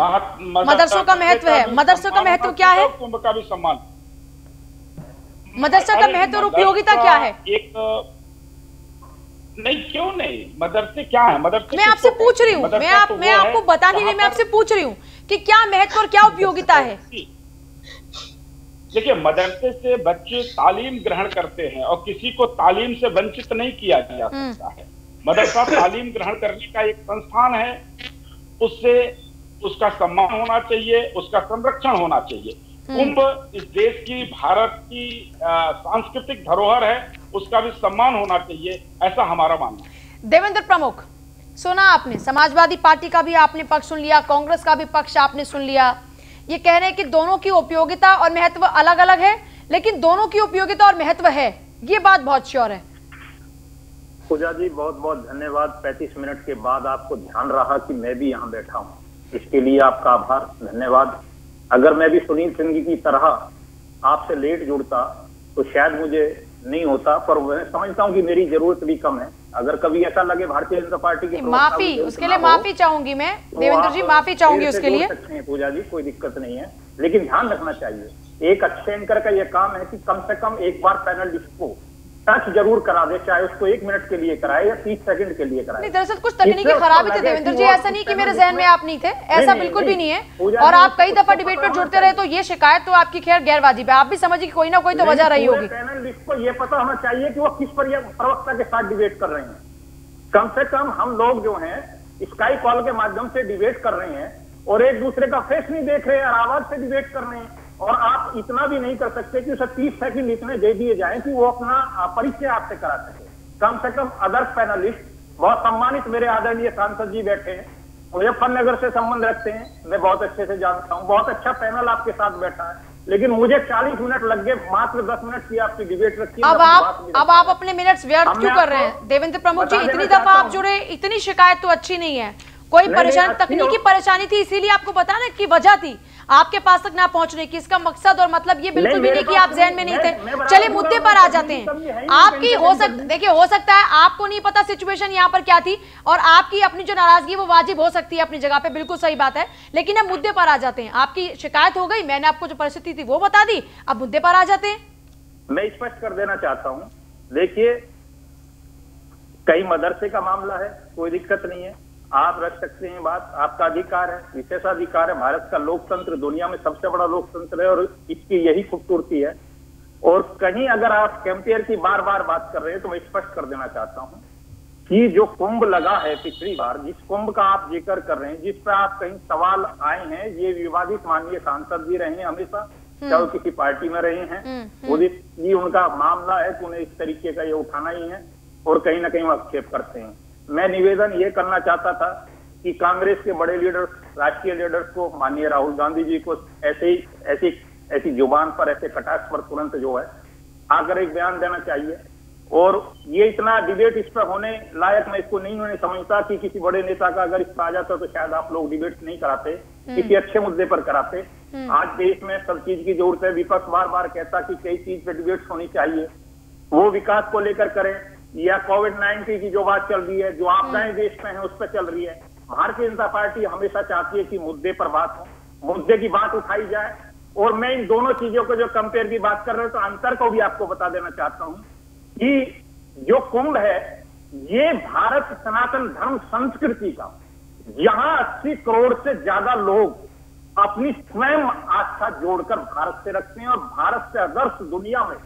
मदरसों का महत्व है। मदरसों का महत्व क्या है? कुंभ का भी सम्मान। मदरसा का महत्व और उपयोगिता क्या है? एक नहीं, क्यों नहीं, मदरसे क्या है? मदरसे मैं आपसे पूछ रही हूँ, मैं आपको बता नहीं रही, मैं आपसे पूछ रही हूँ कि क्या महत्व और क्या उपयोगिता है। देखिए, मदरसे से बच्चे तालीम ग्रहण करते हैं और किसी को तालीम से वंचित नहीं किया जा सकता है। मदरसा तालीम ग्रहण करने का एक संस्थान है, उससे उसका सम्मान होना चाहिए, उसका संरक्षण होना चाहिए। कुंभ इस देश की, भारत की सांस्कृतिक धरोहर है, उसका भी सम्मान होना चाहिए, ऐसा हमारा मानना है। देवेंद्र प्रमुख, सुना आपने, समाजवादी पार्टी का भी आपने पक्ष सुन लिया, कांग्रेस का भी पक्ष आपने सुन लिया। ये कह रहे हैं कि दोनों की उपयोगिता और महत्व अलग अलग है, लेकिन दोनों की उपयोगिता और महत्व है, ये बात बहुत श्योर है। पूजा जी, बहुत बहुत धन्यवाद। 35 मिनट के बाद आपको ध्यान रहा कि मैं भी यहाँ बैठा हूँ, इसके लिए आपका आभार, धन्यवाद। अगर मैं भी सुनील सिंह की तरह आपसे लेट जुड़ता तो शायद मुझे नहीं होता, पर मैं समझता हूँ कि मेरी जरूरत भी कम है। अगर कभी ऐसा लगे भारतीय जनता पार्टी की माफी, उसके लिए माफी चाहूंगी मैं, देवेंद्र जी माफी चाहूंगी उसके लिए। पूजा जी, कोई दिक्कत नहीं है, लेकिन ध्यान रखना चाहिए, एक अच्छे एंकर का यह काम है कि कम से कम एक बार पैनलिस्ट को टच जरूर करा दे, चाहे उसको 1 मिनट के लिए कराए या 30 सेकंड के लिए कराए। नहीं, दरअसल कुछ तकनीकी खराबी थी देवेंद्र जी, ऐसा नहीं कि मेरे जहन में आप नहीं थे, ऐसा बिल्कुल भी नहीं है। और आप कई दफा डिबेट पर जुड़ते रहे, तो ये शिकायत तो आपकी खैर गैर वाजिब है, आप भी समझिए कि कोई ना कोई तो वजह रही होगी। पैनलिस्ट को ये पता होना चाहिए कि वो किस प्रवक्ता के साथ डिबेट कर रहे हैं। कम से कम हम लोग जो हैं स्काई कॉल के माध्यम से डिबेट कर रहे हैं और एक दूसरे का फेस नहीं देख रहे हैं और आवाज से डिबेट कर रहे हैं, और आप इतना भी नहीं कर सकते कि उसे 30 सेकंड इतने दे दिए जाएं कि वो अपना परिचय आपसे करा सके। कम से कम अदर्स पैनलिस्ट, बहुत सम्मानित मेरे आदरणीय सांसद जी बैठे हैं, मुजफ्फरनगर से संबंध रखते हैं, मैं बहुत अच्छे से जानता हूं, बहुत अच्छा पैनल आपके साथ बैठा है, लेकिन मुझे 40 मिनट लग गए, मात्र 10 मिनट की आपकी डिबेट रखी। अब आप अपने मिनट्स व्यर्थ क्यों कर रहे हैं देवेंद्र प्रमुख जी? इतनी दफा आप जुड़े, इतनी शिकायत तो अच्छी नहीं है, कोई परेशानी, तकनीकी परेशानी थी, इसीलिए आपको बताना की वजह थी आपके पास तक ना पहुंचने की। इसका मकसद और मतलब ये बिल्कुल भी नहीं कि आप जहन में नहीं थे। चलिए मुद्दे पर आ जाते हैं। आपकी देखिए, हो सकता है आपको नहीं पता सिचुएशन यहाँ पर क्या थी, और आपकी अपनी जो नाराजगी वो वाजिब हो सकती है अपनी जगह पे, बिल्कुल सही बात है, लेकिन अब मुद्दे पर आ जाते हैं। आपकी शिकायत हो गई, मैंने आपको जो परिस्थिति थी वो बता दी, अब मुद्दे पर आ जाते हैं। मैं स्पष्ट कर देना चाहता हूँ, देखिए, कई मदरसे का मामला है, कोई दिक्कत नहीं है, आप रख सकते हैं बात, आपका अधिकार है, विशेषाधिकार है। भारत का लोकतंत्र दुनिया में सबसे बड़ा लोकतंत्र है और इसकी यही खूबसूरती है। और कहीं अगर आप कंपेयर की बार बार बात कर रहे हैं तो मैं स्पष्ट कर देना चाहता हूं कि जो कुंभ लगा है पिछली बार, जिस कुंभ का आप जिक्र कर रहे हैं, जिस पर आप कहीं सवाल आए हैं, ये विवादित माननीय सांसद भी रहे हैं हमेशा, चाहे वो किसी पार्टी में रहे हैं। उदित जी उनका मामला है कि उन्हें इस तरीके का ये उठाना ही है और कहीं ना कहीं वो आक्षेप करते हैं। मैं निवेदन ये करना चाहता था कि कांग्रेस के बड़े लीडर्स, राष्ट्रीय लीडर्स को, माननीय राहुल गांधी जी को ऐसी जुबान पर, ऐसे कटाक्ष पर तुरंत जो है आकर एक बयान देना चाहिए। और ये इतना डिबेट इस पर होने लायक मैं इसको नहीं समझता कि किसी बड़े नेता का अगर इस पर आ जाता तो शायद आप लोग डिबेट नहीं कराते, किसी अच्छे मुद्दे पर कराते। आज देश में सब चीज की जरूरत है। विपक्ष बार बार कहता कि कई चीज पे डिबेट होनी चाहिए, वो विकास को लेकर करें या कोविड-19 की जो बात चल रही है, जो आपदाएं देश में है उस पर चल रही है। भारतीय जनता पार्टी हमेशा चाहती है कि मुद्दे पर बात हो, मुद्दे की बात उठाई जाए। और मैं इन दोनों चीजों को जो कंपेयर की बात कर रहे हो तो अंतर को भी आपको बता देना चाहता हूं कि जो कुंभ है ये भारत सनातन धर्म संस्कृति का, यहां 80 करोड़ से ज्यादा लोग अपनी स्वयं आस्था जोड़कर भारत से रखते हैं और भारत से आदर्श दुनिया में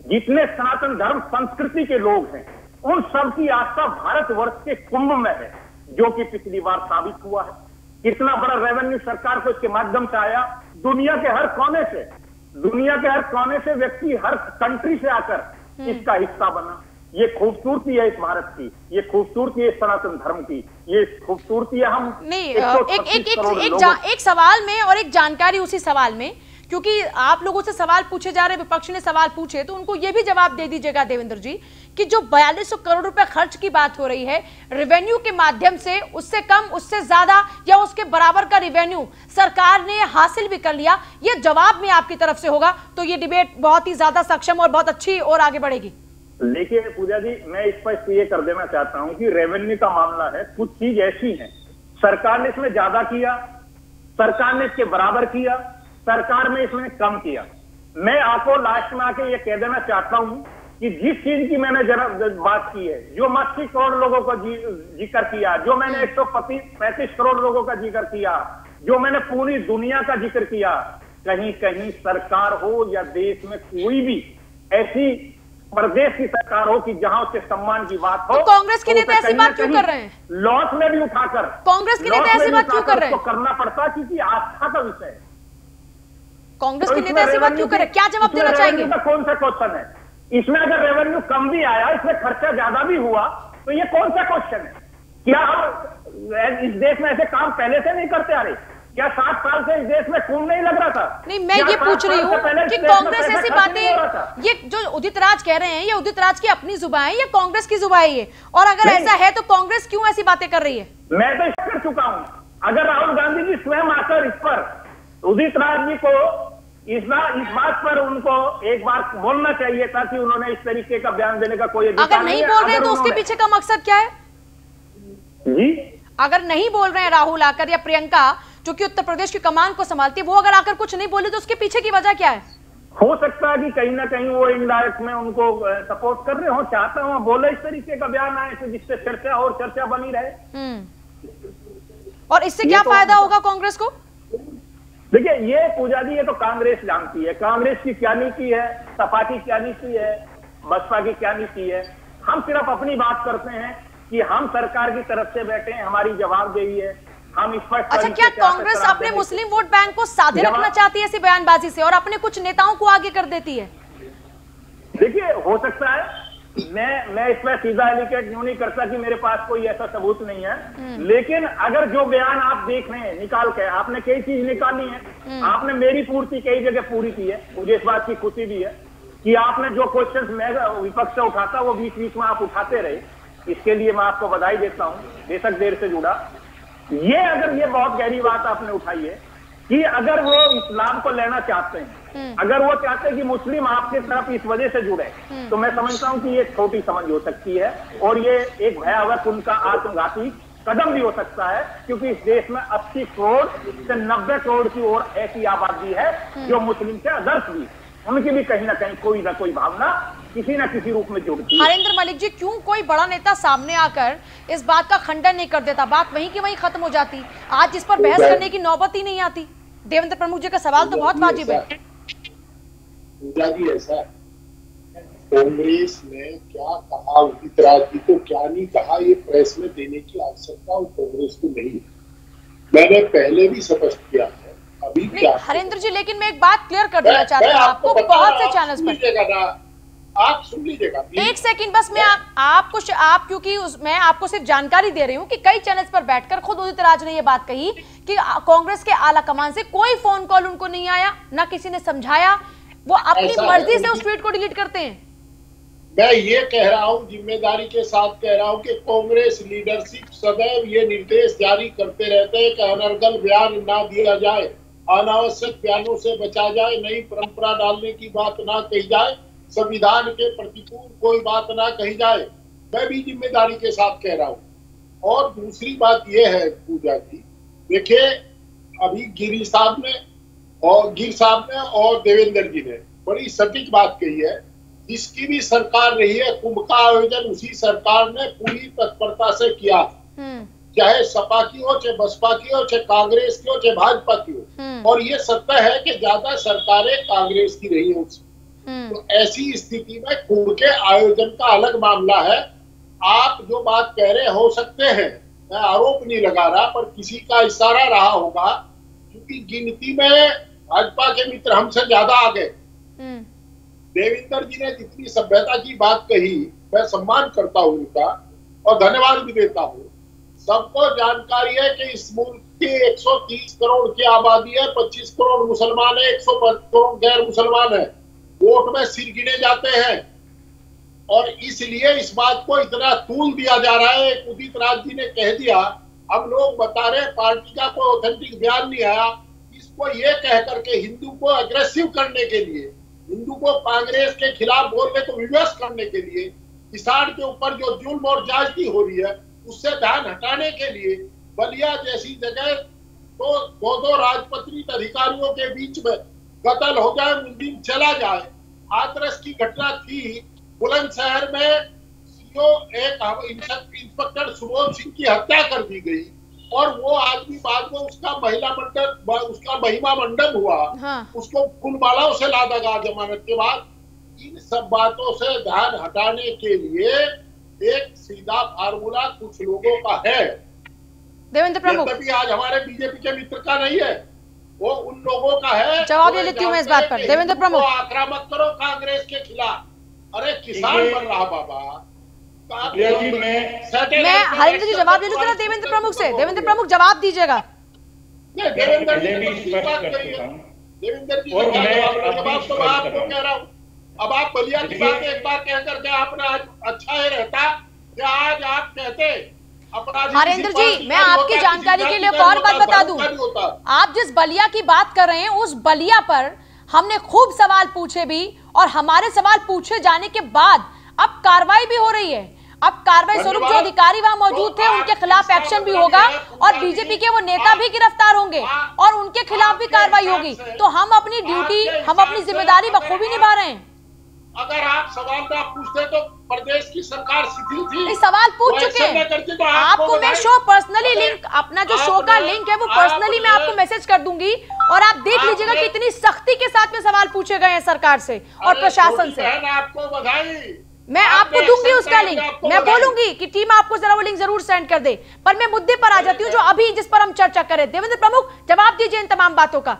जितने सनातन धर्म संस्कृति के लोग हैं उन सबकी आस्था भारतवर्ष के कुंभ में है, जो कि पिछली बार साबित हुआ है। कितना बड़ा रेवेन्यू सरकार को इसके माध्यम से आया। दुनिया के हर कोने से व्यक्ति हर कंट्री से आकर इसका हिस्सा बना। ये खूबसूरती है इस भारत की, ये खूबसूरती है सनातन धर्म की, ये खूबसूरती है। हम नहीं एक सवाल में और एक जानकारी उसी सवाल में, क्योंकि आप लोगों से सवाल पूछे जा रहे, विपक्ष ने सवाल पूछे तो उनको ये भी जवाब दे दीजिएगा देवेंद्र जी कि जो 4200 करोड़ रुपए खर्च की बात हो रही है रेवेन्यू के माध्यम से, उससे कम, उससे ज्यादा या उसके बराबर का रेवेन्यू सरकार ने हासिल भी कर लिया, ये जवाब में आपकी तरफ से होगा तो ये डिबेट बहुत ही ज्यादा सक्षम और बहुत अच्छी और आगे बढ़ेगी। देखिए पूजा जी, मैं इस पर ये कर देना चाहता हूं कि रेवेन्यू का मामला है, कुछ चीज ऐसी है सरकार ने इसमें ज्यादा किया, सरकार ने इसके बराबर किया, सरकार ने इसमें कम किया। मैं आपको लास्ट में आके ये कह देना चाहता हूं कि जिस चीज की मैंने जरा बात की है, जो 80 करोड़ लोगों का जिक्र किया, जो मैंने 135 करोड़ लोगों का जिक्र किया, जो मैंने पूरी दुनिया का जिक्र किया, कहीं कहीं सरकार हो या देश में कोई भी ऐसी प्रदेश की सरकार हो कि जहां उसके सम्मान की बात हो, तो कांग्रेस के नेता ऐसी बात क्यों कर रहे हैं? लॉस में भी उठाकर कांग्रेस के नेता ऐसी बात क्यों कर रहे हैं? करना पड़ता क्योंकि आस्था का विषय है। कांग्रेस के नेता ऐसी बात क्यों कर रहे हैं? क्या जवाब देना चाहेंगे? कौन सा क्वेश्चन है इसमें? अगर रेवेन्यू कम भी आया, इसमें खर्चा ज्यादा भी हुआ, तो ये कौन सा क्वेश्चन है? क्या हम इस देश में ऐसे काम पहले से नहीं करते आ रहे? क्या 7 साल से इस देश में खून नहीं लग रहा था? नहीं, मैं ये पूछ रही हूँ कि कांग्रेस ऐसी बातें, ये जो उदित राज कह रहे हैं, ये उदित राज की अपनी जुबान है या कांग्रेस की जुबान है? और अगर ऐसा है तो कांग्रेस क्यों ऐसी बातें कर रही है? मैं तो कर चुका हूं। अगर राहुल गांधी जी स्वयं आकर इस पर उदित राज जी को इस बात पर उनको एक बार बोलना चाहिए था कि उन्होंने इस तरीके का बयान देने का कोई अधिकार अगर नहीं बोल रहे हैं तो उसके पीछे का मकसद क्या है जी? अगर नहीं बोल रहे हैं राहुल आकर या प्रियंका जो कि उत्तर प्रदेश की कमान को संभालती है, वो अगर आकर कुछ नहीं बोले तो उसके पीछे की वजह क्या है? हो सकता है कि कहीं ना कहीं वो इनडायरेक्ट में उनको सपोर्ट कर रहे हो, चाहता हूँ बोले इस तरीके का बयान आए जिससे चर्चा बनी रहे। और इससे क्या फायदा होगा कांग्रेस को? देखिए ये पूजा जी, ये तो कांग्रेस जानती है कांग्रेस की क्या नीति है, सपा की क्या नीति है, बसपा की क्या नीति है। हम सिर्फ अपनी बात करते हैं कि हम सरकार की तरफ से बैठे हैं, हमारी जवाबदेही है, हम इस पर। अच्छा, क्या कांग्रेस अपने मुस्लिम वोट बैंक को साधे रखना चाहती है ऐसी बयानबाजी से और अपने कुछ नेताओं को आगे कर देती है? देखिए हो सकता है, मैं इस पर सीधा एलिकेट यूं नहीं करता कि मेरे पास कोई ऐसा सबूत नहीं है, लेकिन अगर जो बयान आप देख रहे हैं निकाल के, आपने कई चीज निकाली है, आपने मेरी पूर्ति कई जगह पूरी की है, मुझे इस बात की खुशी भी है कि आपने जो क्वेश्चन मैं विपक्ष से उठाता वो बीच बीच में आप उठाते रहे, इसके लिए मैं आपको बधाई देता हूं, बेशक देर से जुड़ा। ये अगर ये बहुत गहरी बात आपने उठाई है कि अगर वो इस्लाम को लेना चाहते हैं, अगर वो चाहते हैं कि मुस्लिम आपके तरफ इस वजह से जुड़े, तो मैं समझता हूं कि ये छोटी समझ हो सकती है और ये एक भयावह उनका आत्मघाती कदम भी हो सकता है, क्योंकि इस देश में 80 करोड़ से 90 करोड़ की ओर ऐसी आबादी है जो मुस्लिम से आदर्श भी, उनकी भी कहीं ना कहीं कोई ना कोई भावना किसी न किसी रूप में जुड़ती है। हरेंद्र मलिक जी, क्यों कोई बड़ा नेता सामने आकर इस बात का खंडन नहीं कर देता? बात वहीं की वहीं खत्म हो जाती, आज इस पर बहस करने की नौबत ही नहीं आती। देवेंद्र प्रमुख जी का सवाल तो बहुत वाजिब है। पूजा जी ऐसा है, कांग्रेस ने क्या कहा, उदित राज जी को क्या नहीं कहा, ये प्रेस में देने की आवश्यकता कांग्रेस को नहीं है। मैंने पहले भी स्पष्ट किया है, अभी क्या हरेंद्र जी, लेकिन मैं एक बात क्लियर कर देना चाहता हूँ आपको, बहुत से चैनल्स पर आप सुन लीजिएगा एक सेकंड बस। मैं आप क्योंकि मैं आपको सिर्फ जानकारी दे रही हूँ कि कई चैनल्स पर बैठकर खुद उदित राज ने ये बात कही कि कांग्रेस के आला कमान से कोई फोन कॉल उनको नहीं आया, ना किसी ने समझाया, वो अपनी मर्जी से उस ट्वीट को डिलीट करते हैं। मैं ये कह रहा हूँ, जिम्मेदारी के साथ कह रहा हूँ कि कांग्रेस लीडरशिप सदैव ये निर्देश जारी करते रहते हैं कि अनर्गल बयान ना दिया जाए, अनावश्यक बयानों से बचा जाए, नई परंपरा डालने की बात ना कही जाए, संविधान के प्रतिकूल कोई बात ना कही जाए। मैं भी जिम्मेदारी के साथ कह रहा हूँ। और दूसरी बात यह है पूजा जी, देखिए अभी गिर साहब ने और देवेंद्र जी ने बड़ी सटीक बात कही है। जिसकी भी सरकार रही है, कुंभ का आयोजन उसी सरकार ने पूरी तत्परता से किया, चाहे सपा की हो, चाहे बसपा की हो, चाहे कांग्रेस की हो, चाहे भाजपा की हो। और ये सत्य है कि ज्यादा सरकारें कांग्रेस की रही है उससे। तो ऐसी स्थिति में कुंभ के आयोजन का अलग मामला है। आप जो बात कह रहे हो सकते हैं, मैं आरोप नहीं लगा रहा, पर किसी का इशारा रहा होगा, क्योंकि गिनती में भाजपा के मित्र हमसे ज्यादा आ गए। देवेंद्र जी ने जितनी सभ्यता की बात कही, मैं सम्मान करता हूं उनका और धन्यवाद भी देता हूं। सबको जानकारी है कि इस मुल्क की 130 करोड़ की आबादी है, 25 करोड़ मुसलमान है, 105 करोड़ गैर मुसलमान है, वोट में सिर गिने जाते हैं। और इसलिए इस बात को इतना तूल दिया जा रहा है। उदित राज जी ने कह दिया, हम लोग बता रहे पार्टी का कोई ऑथेंटिक बयान नहीं आया। इसको ये कह करके हिंदू को अग्रेसिव करने के लिए, हिंदू को कांग्रेस के खिलाफ बोलने को विवश करने के लिए, किसान के ऊपर जो जुल्म और ज्यादती हो रही है उससे ध्यान हटाने के लिए बलिया जैसी जगह तो दो राजपत्रित अधिकारियों के बीच में कत्ल हो जाए, मुंडीन चला जाए। हाथरस की घटना थी, बुलंदशहर में सीओ एक इंस्पेक्टर सुबोध सिंह की हत्या कर दी गई और वो आदमी बाद में उसका महिमा मंडप हुआ। हाँ। उसको फूलमालाओं से लादा गया जमानत के बाद। इन सब बातों से ध्यान हटाने के लिए एक सीधा फार्मूला कुछ लोगों का है। देवेंद्र प्रमुख भी आज हमारे बीजेपी के मित्र का नहीं है, वो उन लोगों का है। जवाब ले लेती हूँ मैं इस बात पर। देवेंद्र प्रमुख, आक्रामक करो कांग्रेस के खिलाफ। अरे किसान बन रहा बाबा। मैं हरेंद्र जी जवाब दे दूंगा देवेंद्र प्रमुख से। देवेंद्र प्रमुख जवाब दीजिएगा। देवेंद्र जी जवाब तो आपको कह रहा हूँ। अब आप बलिया की बात एक बार कह करके आपने आज अच्छा ही रहता कि आज आप कहते हरेंद्र जी, मैं आपकी जानकारी के लिए एक और बात बता दूं। आप जिस बलिया की बात कर रहे हैं, उस बलिया पर हमने खूब सवाल पूछे भी, और हमारे सवाल पूछे जाने के बाद अब कार्रवाई भी हो रही है। अब कार्रवाई स्वरूप जो अधिकारी वहां मौजूद थे उनके खिलाफ एक्शन भी होगा और बीजेपी के वो नेता भी गिरफ्तार होंगे और उनके खिलाफ भी कार्रवाई होगी। तो हम अपनी ड्यूटी, हम अपनी जिम्मेदारी बखूबी निभा रहे हैं। अगर आप सवाल ना पूछते तो प्रदेश की सरकार शिथिल थी। सवाल पूछ चुके हैं। आपको मैं शो पर्सनली लिंक, अपना जो शो का लिंक है वो पर्सनली मैं आपको मैसेज कर दूंगी और आप देख लीजिएगा कि कितनी सख्ती के साथ में सवाल पूछे गए हैं सरकार से और प्रशासन से। आपको बधाई, मैं आपको दूंगी उसका लिंक। मैं बोलूंगी कि टीम आपको जरा वो लिंक जरूर सेंड कर दे। पर मैं मुद्दे पर आ जाती हूँ जो अभी जिस पर हम चर्चा करें। देवेंद्र प्रमुख, जवाब दीजिए इन तमाम बातों का।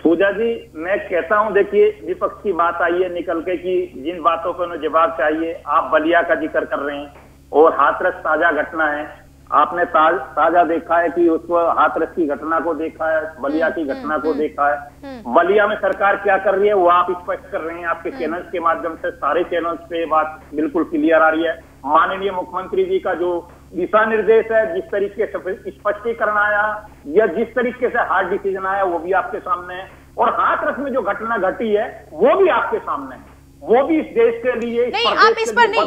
पूजा जी, मैं कहता हूं, देखिए विपक्ष की बात आई है निकल के कि जिन बातों को उन्हें जवाब चाहिए। आप बलिया का जिक्र कर रहे हैं और हाथरस ताजा घटना है। आपने ताजा देखा है कि उसको हाथरस की घटना को देखा है, बलिया की घटना को देखा है। बलिया में सरकार क्या कर रही है वो आप स्पष्ट कर रहे हैं। आपके चैनल्स के माध्यम से सारे चैनल्स पे बात बिल्कुल क्लियर आ रही है। माननीय मुख्यमंत्री जी का जो दिशा निर्देश है, जिस तरीके से स्पष्टीकरण आया या जिस तरीके से हार्ड डिसीजन आया वो भी आपके सामने है। और हाथरस में जो घटना घटी है वो भी आपके सामने है। वो भी इस देश के लिए नहीं, आप इस पर नहीं,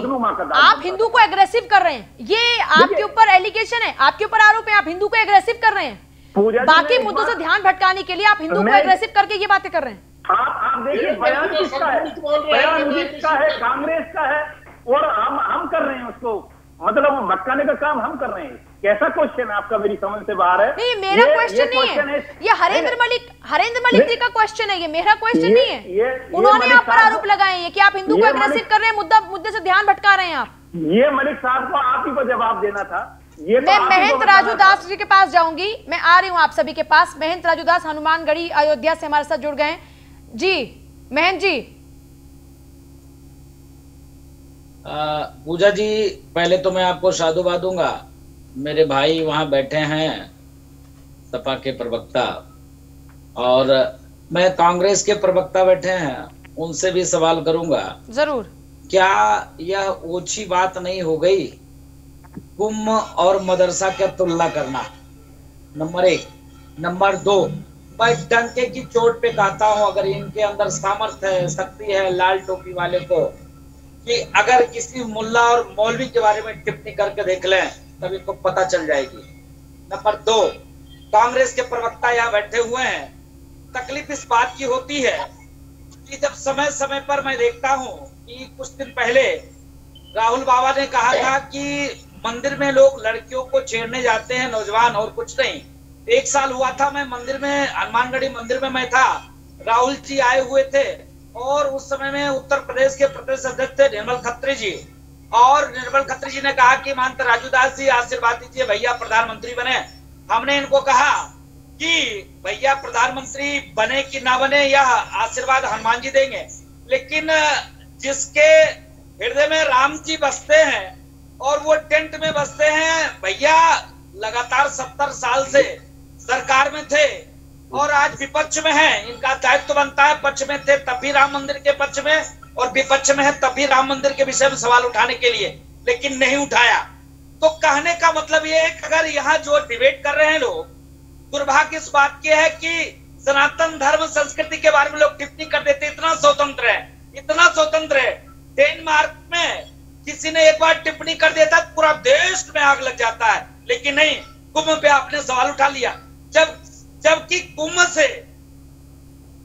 आप हिंदू को एग्रेसिव कर रहे हैं। ये आपके ऊपर एलिगेशन है, आपके ऊपर आरोप है, आप हिंदू को एग्रेसिव कर रहे हैं। बाकी मुद्दों से ध्यान भटकाने के लिए आप हिंदू को एग्रेसिव करके ये बातें कर रहे हैं। आप देखिए, बयान किसका है? बयान उदित का है, कांग्रेस का है और हम कर रहे हैं उसको, मतलब भटकाने का काम हम कर रहे हैं। कैसा क्वेश्चन है आपका? मेरी समझ से बाहर है। नहीं, मेरा क्वेश्चन नहीं है ये। हरेंद्र मलिक जी का क्वेश्चन है ये, मेरा क्वेश्चन नहीं है। उन्होंने आप पर आरोप लगाए हैं कि आप हिंदू को एग्रेसिव कर रहे हैं, मुद्दे से ध्यान भटका रहे हैं आप। ये मलिक साहब को आप ही को जवाब देना था। ये तो मैं आप ही को महंत बताना राजू था। दास जी के पास जाऊंगी। मैं आ रही हूं आप सभी के पास। महंत राजू दास हनुमानगढ़ी अयोध्या से हमारे साथ जुड़ गए हैं। जी महंत जी। पूजा जी, पहले तो मैं आपको साधुवाद दूंगा। मेरे भाई वहां बैठे हैं सपा के प्रवक्ता, और मैं कांग्रेस के प्रवक्ता बैठे हैं, उनसे भी सवाल करूंगा। जरूर। क्या यह ओछी बात नहीं हो गई कुंभ और मदरसा की तुलना करना? नंबर 1। नंबर 2, मैं डंके की चोट पे कहता हूं, अगर इनके अंदर सामर्थ्य है, शक्ति है, लाल टोपी वाले को, कि अगर किसी मुल्ला और मौलवी के बारे में टिप्पणी करके देख लें तब इनको पता चल जाएगी। नंबर 2, कांग्रेस के प्रवक्ता यहाँ बैठे हुए हैं। तकलीफ इस बात की होती है कि जब समय समय पर मैं देखता हूँ कि कुछ दिन पहले राहुल बाबा ने कहा था कि मंदिर में लोग लड़कियों को छेड़ने जाते हैं, नौजवान, और कुछ नहीं। 1 साल हुआ था, मैं मंदिर में, हनुमानगढ़ी मंदिर में मैं था, राहुल जी आए हुए थे, और उस समय में उत्तर प्रदेश के प्रदेश अध्यक्ष थे निर्मल खत्री जी, और निर्मल खत्री जी ने कहा कि महंत राजू दास जी आशीर्वाद दीजिए, भैया प्रधानमंत्री बने। हमने इनको कहा कि भैया प्रधानमंत्री बने कि ना बने, यह आशीर्वाद हनुमान जी देंगे, लेकिन जिसके हृदय में राम जी बसते हैं और वो टेंट में बसते हैं, भैया लगातार 70 साल से सरकार में थे और आज विपक्ष में है। इनका दायित्व तो बनता है, पक्ष में थे तब भी राम मंदिर के पक्ष में, और विपक्ष में है तब भी राम मंदिर के विषय में सवाल उठाने के लिए, लेकिन नहीं उठाया। तो कहने का मतलब ये है कि अगर यहाँ जो डिबेट कर रहे हैं लोग, दुर्भाग्य इस बात की है कि सनातन धर्म संस्कृति के बारे में लोग टिप्पणी कर देते, इतना स्वतंत्र है, इतना स्वतंत्र है। डेनमार्क में किसी ने एक बार टिप्पणी कर देता पूरा देश में आग लग जाता है, लेकिन नहीं, कुंभ पे आपने सवाल उठा लिया, जबकि कुंभ से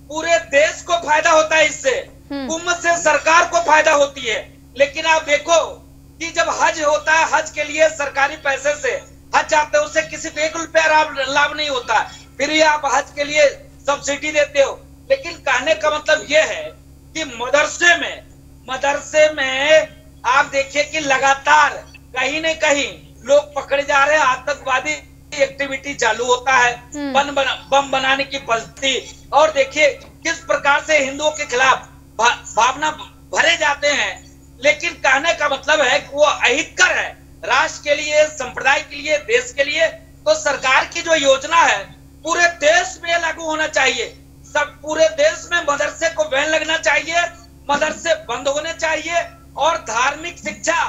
पूरे देश को फायदा होता है, इससे कुंभ से सरकार को फायदा होती है। लेकिन आप देखो कि जब हज होता है, हज के लिए सरकारी पैसे से हज जाते हो, उससे किसी को 1 रुपया लाभ नहीं होता, फिर भी आप हज के लिए सब्सिडी देते हो। लेकिन कहने का मतलब यह है कि मदरसे में आप देखिए कि लगातार कहीं न कहीं लोग पकड़े जा रहे हैं, आतंकवादी एक्टिविटी चालू होता है, बम बनाने की परिस्थिति, और देखिए किस प्रकार से हिंदुओं के खिलाफ भावना भरे जाते हैं। लेकिन कहने का मतलब है कि वो अहितकर है राष्ट्र के लिए, संप्रदाय के लिए, देश के लिए। तो सरकार की जो योजना है पूरे देश में लागू होना चाहिए, सब पूरे देश में मदरसे को बैन लगना चाहिए, मदरसे बंद होने चाहिए, और धार्मिक शिक्षा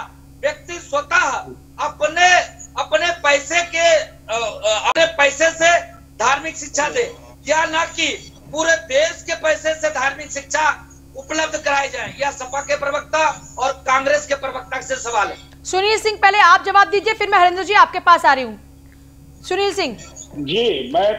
व्यक्ति स्वतः अपने पैसे से धार्मिक शिक्षा दे, या न कि पूरे देश के पैसे से धार्मिक शिक्षा उपलब्ध कराई जाए। यह सपा के प्रवक्ता और कांग्रेस के प्रवक्ता से सवाल है। सुनील सिंह, पहले आप जवाब दीजिए, फिर मैं हरेंद्र जी आपके पास आ रही हूँ। सुनील सिंह जी, मैं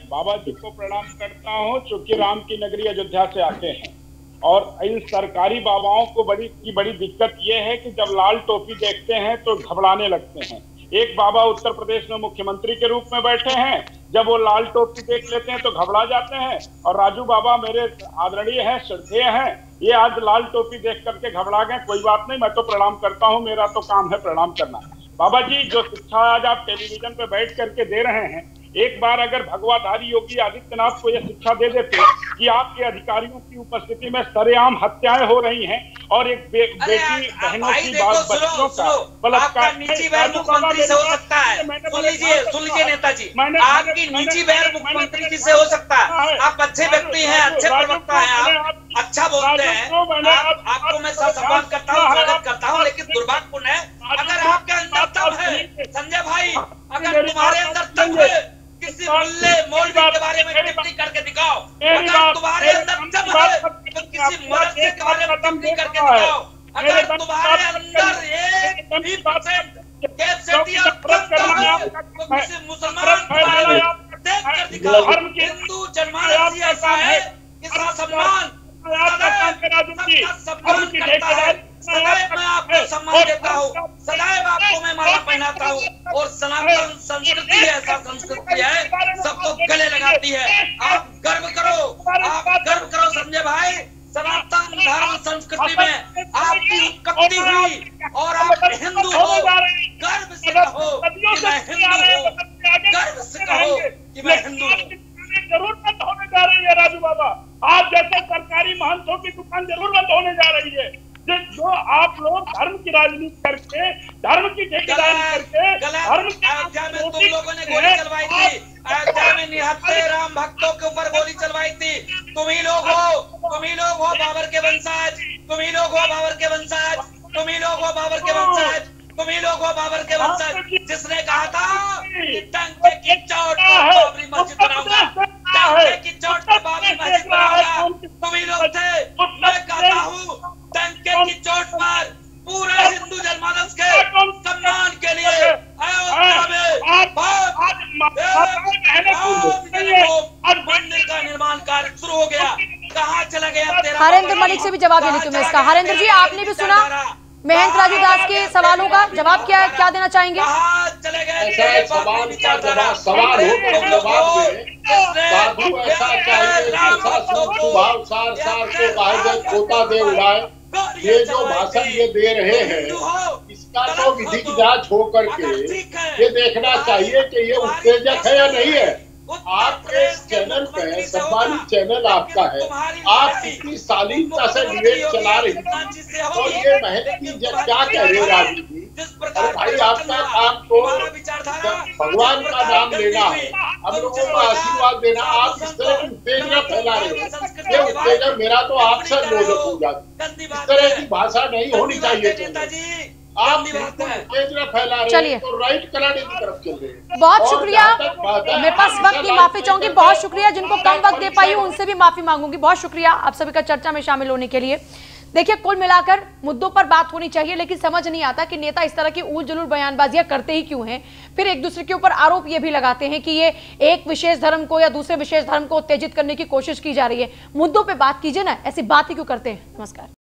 बाबा जी को प्रणाम करता हूँ, चूंकि राम की नगरी अयोध्या से आते हैं, और इन सरकारी बाबाओं को बड़ी दिक्कत ये है कि जब लाल टोपी देखते हैं तो घबराने लगते हैं। एक बाबा उत्तर प्रदेश में मुख्यमंत्री के रूप में बैठे हैं, जब वो लाल टोपी देख लेते हैं तो घबरा जाते हैं, और राजू बाबा मेरे आदरणीय हैं, श्रद्धेय हैं, ये आज लाल टोपी देख करके घबरा गए। कोई बात नहीं, मैं तो प्रणाम करता हूँ, मेरा तो काम है प्रणाम करना। बाबा जी, जो शिक्षा आज आप टेलीविजन पे बैठ करके दे रहे हैं, एक बार अगर भगवाधारी योगी आदित्यनाथ को यह शिक्षा दे देते कि आपके अधिकारियों की उपस्थिति में सरेआम हत्याएं हो रही हैं और एक बेटी बहनों की बच्चियों का बलात्कार, निजी वैर मुख्यमंत्री से हो सकता है। सुन लीजिए नेताजी, आपकी निजी वैर मुख्यमंत्री जी से हो सकता है। आप अच्छे व्यक्ति हैं, अच्छे प्रवक्ता हैं, आप अच्छा बोलते हैं, आपको मैं सम्मान करता हूँ, स्वागत करता हूँ, लेकिन दुर्भाग्यपूर्ण है अगर आपके अंदर तब है, संजय भाई, अगर तुम्हारे अंदर तब है, किसी मौलवी के बारे में टिप्पणी करके दिखाओ। अगर तुम्हारे अंदर तब है तो किसी मदरसे के बारे में टिप्पणी करके दिखाओ। अगर तुम्हारे अंदर 1% कैपेसिटी और क्षमता है तो किसी मुसलमान के बारे में देख कर दिखाओ। हिंदू जन्मांश ऐसा है कि सम्मान सदैव मैं आपको सम्मान देता हूँ, सदैव आपको मैं माला पहनाता हूँ, और सनातन संस्कृति ऐसा संस्कृति है सबको गले लगाती है। आप गर्व करो संजय भाई, सनातन धर्म संस्कृति में आपकी उत्पत्ति हुई और आप हिंदू हो, गर्व कि मैं हिंदू हूँ। जरूर बंद होने जा रही है राजू बाबा, आप जैसे सरकारी महंतों की दुकान जरूर बंद होने जा रही है। जो आप लोग धर्म की राजनीति करके, धर्म की ठेकेदारी करके, धर्म की अयोध्या में तुम लोगों ने गोली चलवाई थी, अयोध्या में निहत्थे राम भक्तों के ऊपर गोली चलवाई थी। तुम ही लोग हो बाबर के वंशज, तुम ही लोग हो बाबर के वंशज, तुम ही लोग हो बाबर के वंशज, तुम ही लोग हो बाबर के वंशज, जिसने कहा था कि डंके की चोट पर बाबरी मस्जिद बनाऊंगा, डंके की चोट पर बाबरी मस्जिद बनाऊंगा, तुम ही लोग थे। मैं कहता हूँ डंके की चोट पर पूरे हिंदू जनमानस के सम्मान के लिए अयोध्या में मंदिर का निर्माण कार्य शुरू हो गया। कहाँ चला गया तेरा? हरेंद्र मलिक से भी जवाब ले लेती हूँ मैं इसका। हरेंद्र जी, आपने भी सुना महंत राजू दास के सवालों का जवाब क्या देना चाहेंगे? चले गए ऐसा सवाल का जवाब, सवाल हो तो जवाब दे। साधु ऐसा चाहिए स्वभाव सार को कायदे खोता दे उड़ाए। ये जो भाषण ये दे रहे हैं, इसका तो विधिक जांच हो करके ये देखना चाहिए कि ये उत्तेजक है या नहीं है। आपके चैनल पे, सम्मानित चैनल आपका है, आप इतनी शालीनता से डिबेट चला रही हैं और ये महंत की क्या कह रहे राजनीति। और भाई आपका काम तो भगवान का नाम लेना है, हम लोगों को आशीर्वाद देना। आप इस तरह की उत्तेजना फैला रहे हो, ये उत्तेजना मेरा तो आपसे विरोध हो जाती। इस तरह की भाषा नहीं होनी चाहिए। आप उत्तेजना फैला रहे हैं तो राइट कराने की तरफ चल रहे हैं। बहुत शुक्रिया। मेरे पास वक्त की माफी चाहूंगी, बहुत शुक्रिया। जिनको कम वक्त दे पाई हूं उनसे भी माफी मांगूंगी। बहुत शुक्रिया आप सभी का चर्चा में शामिल होने के लिए। देखिए, कुल मिलाकर मुद्दों पर बात होनी चाहिए, लेकिन समझ नहीं आता कि नेता इस तरह की उल जुलूल बयानबाजियां करते ही क्यों हैं। फिर एक दूसरे के ऊपर आरोप ये भी लगाते हैं कि ये एक विशेष धर्म को या दूसरे विशेष धर्म को उत्तेजित करने की कोशिश की जा रही है। मुद्दों पे बात कीजिए ना, ऐसी बात ही क्यों करते हैं। नमस्कार।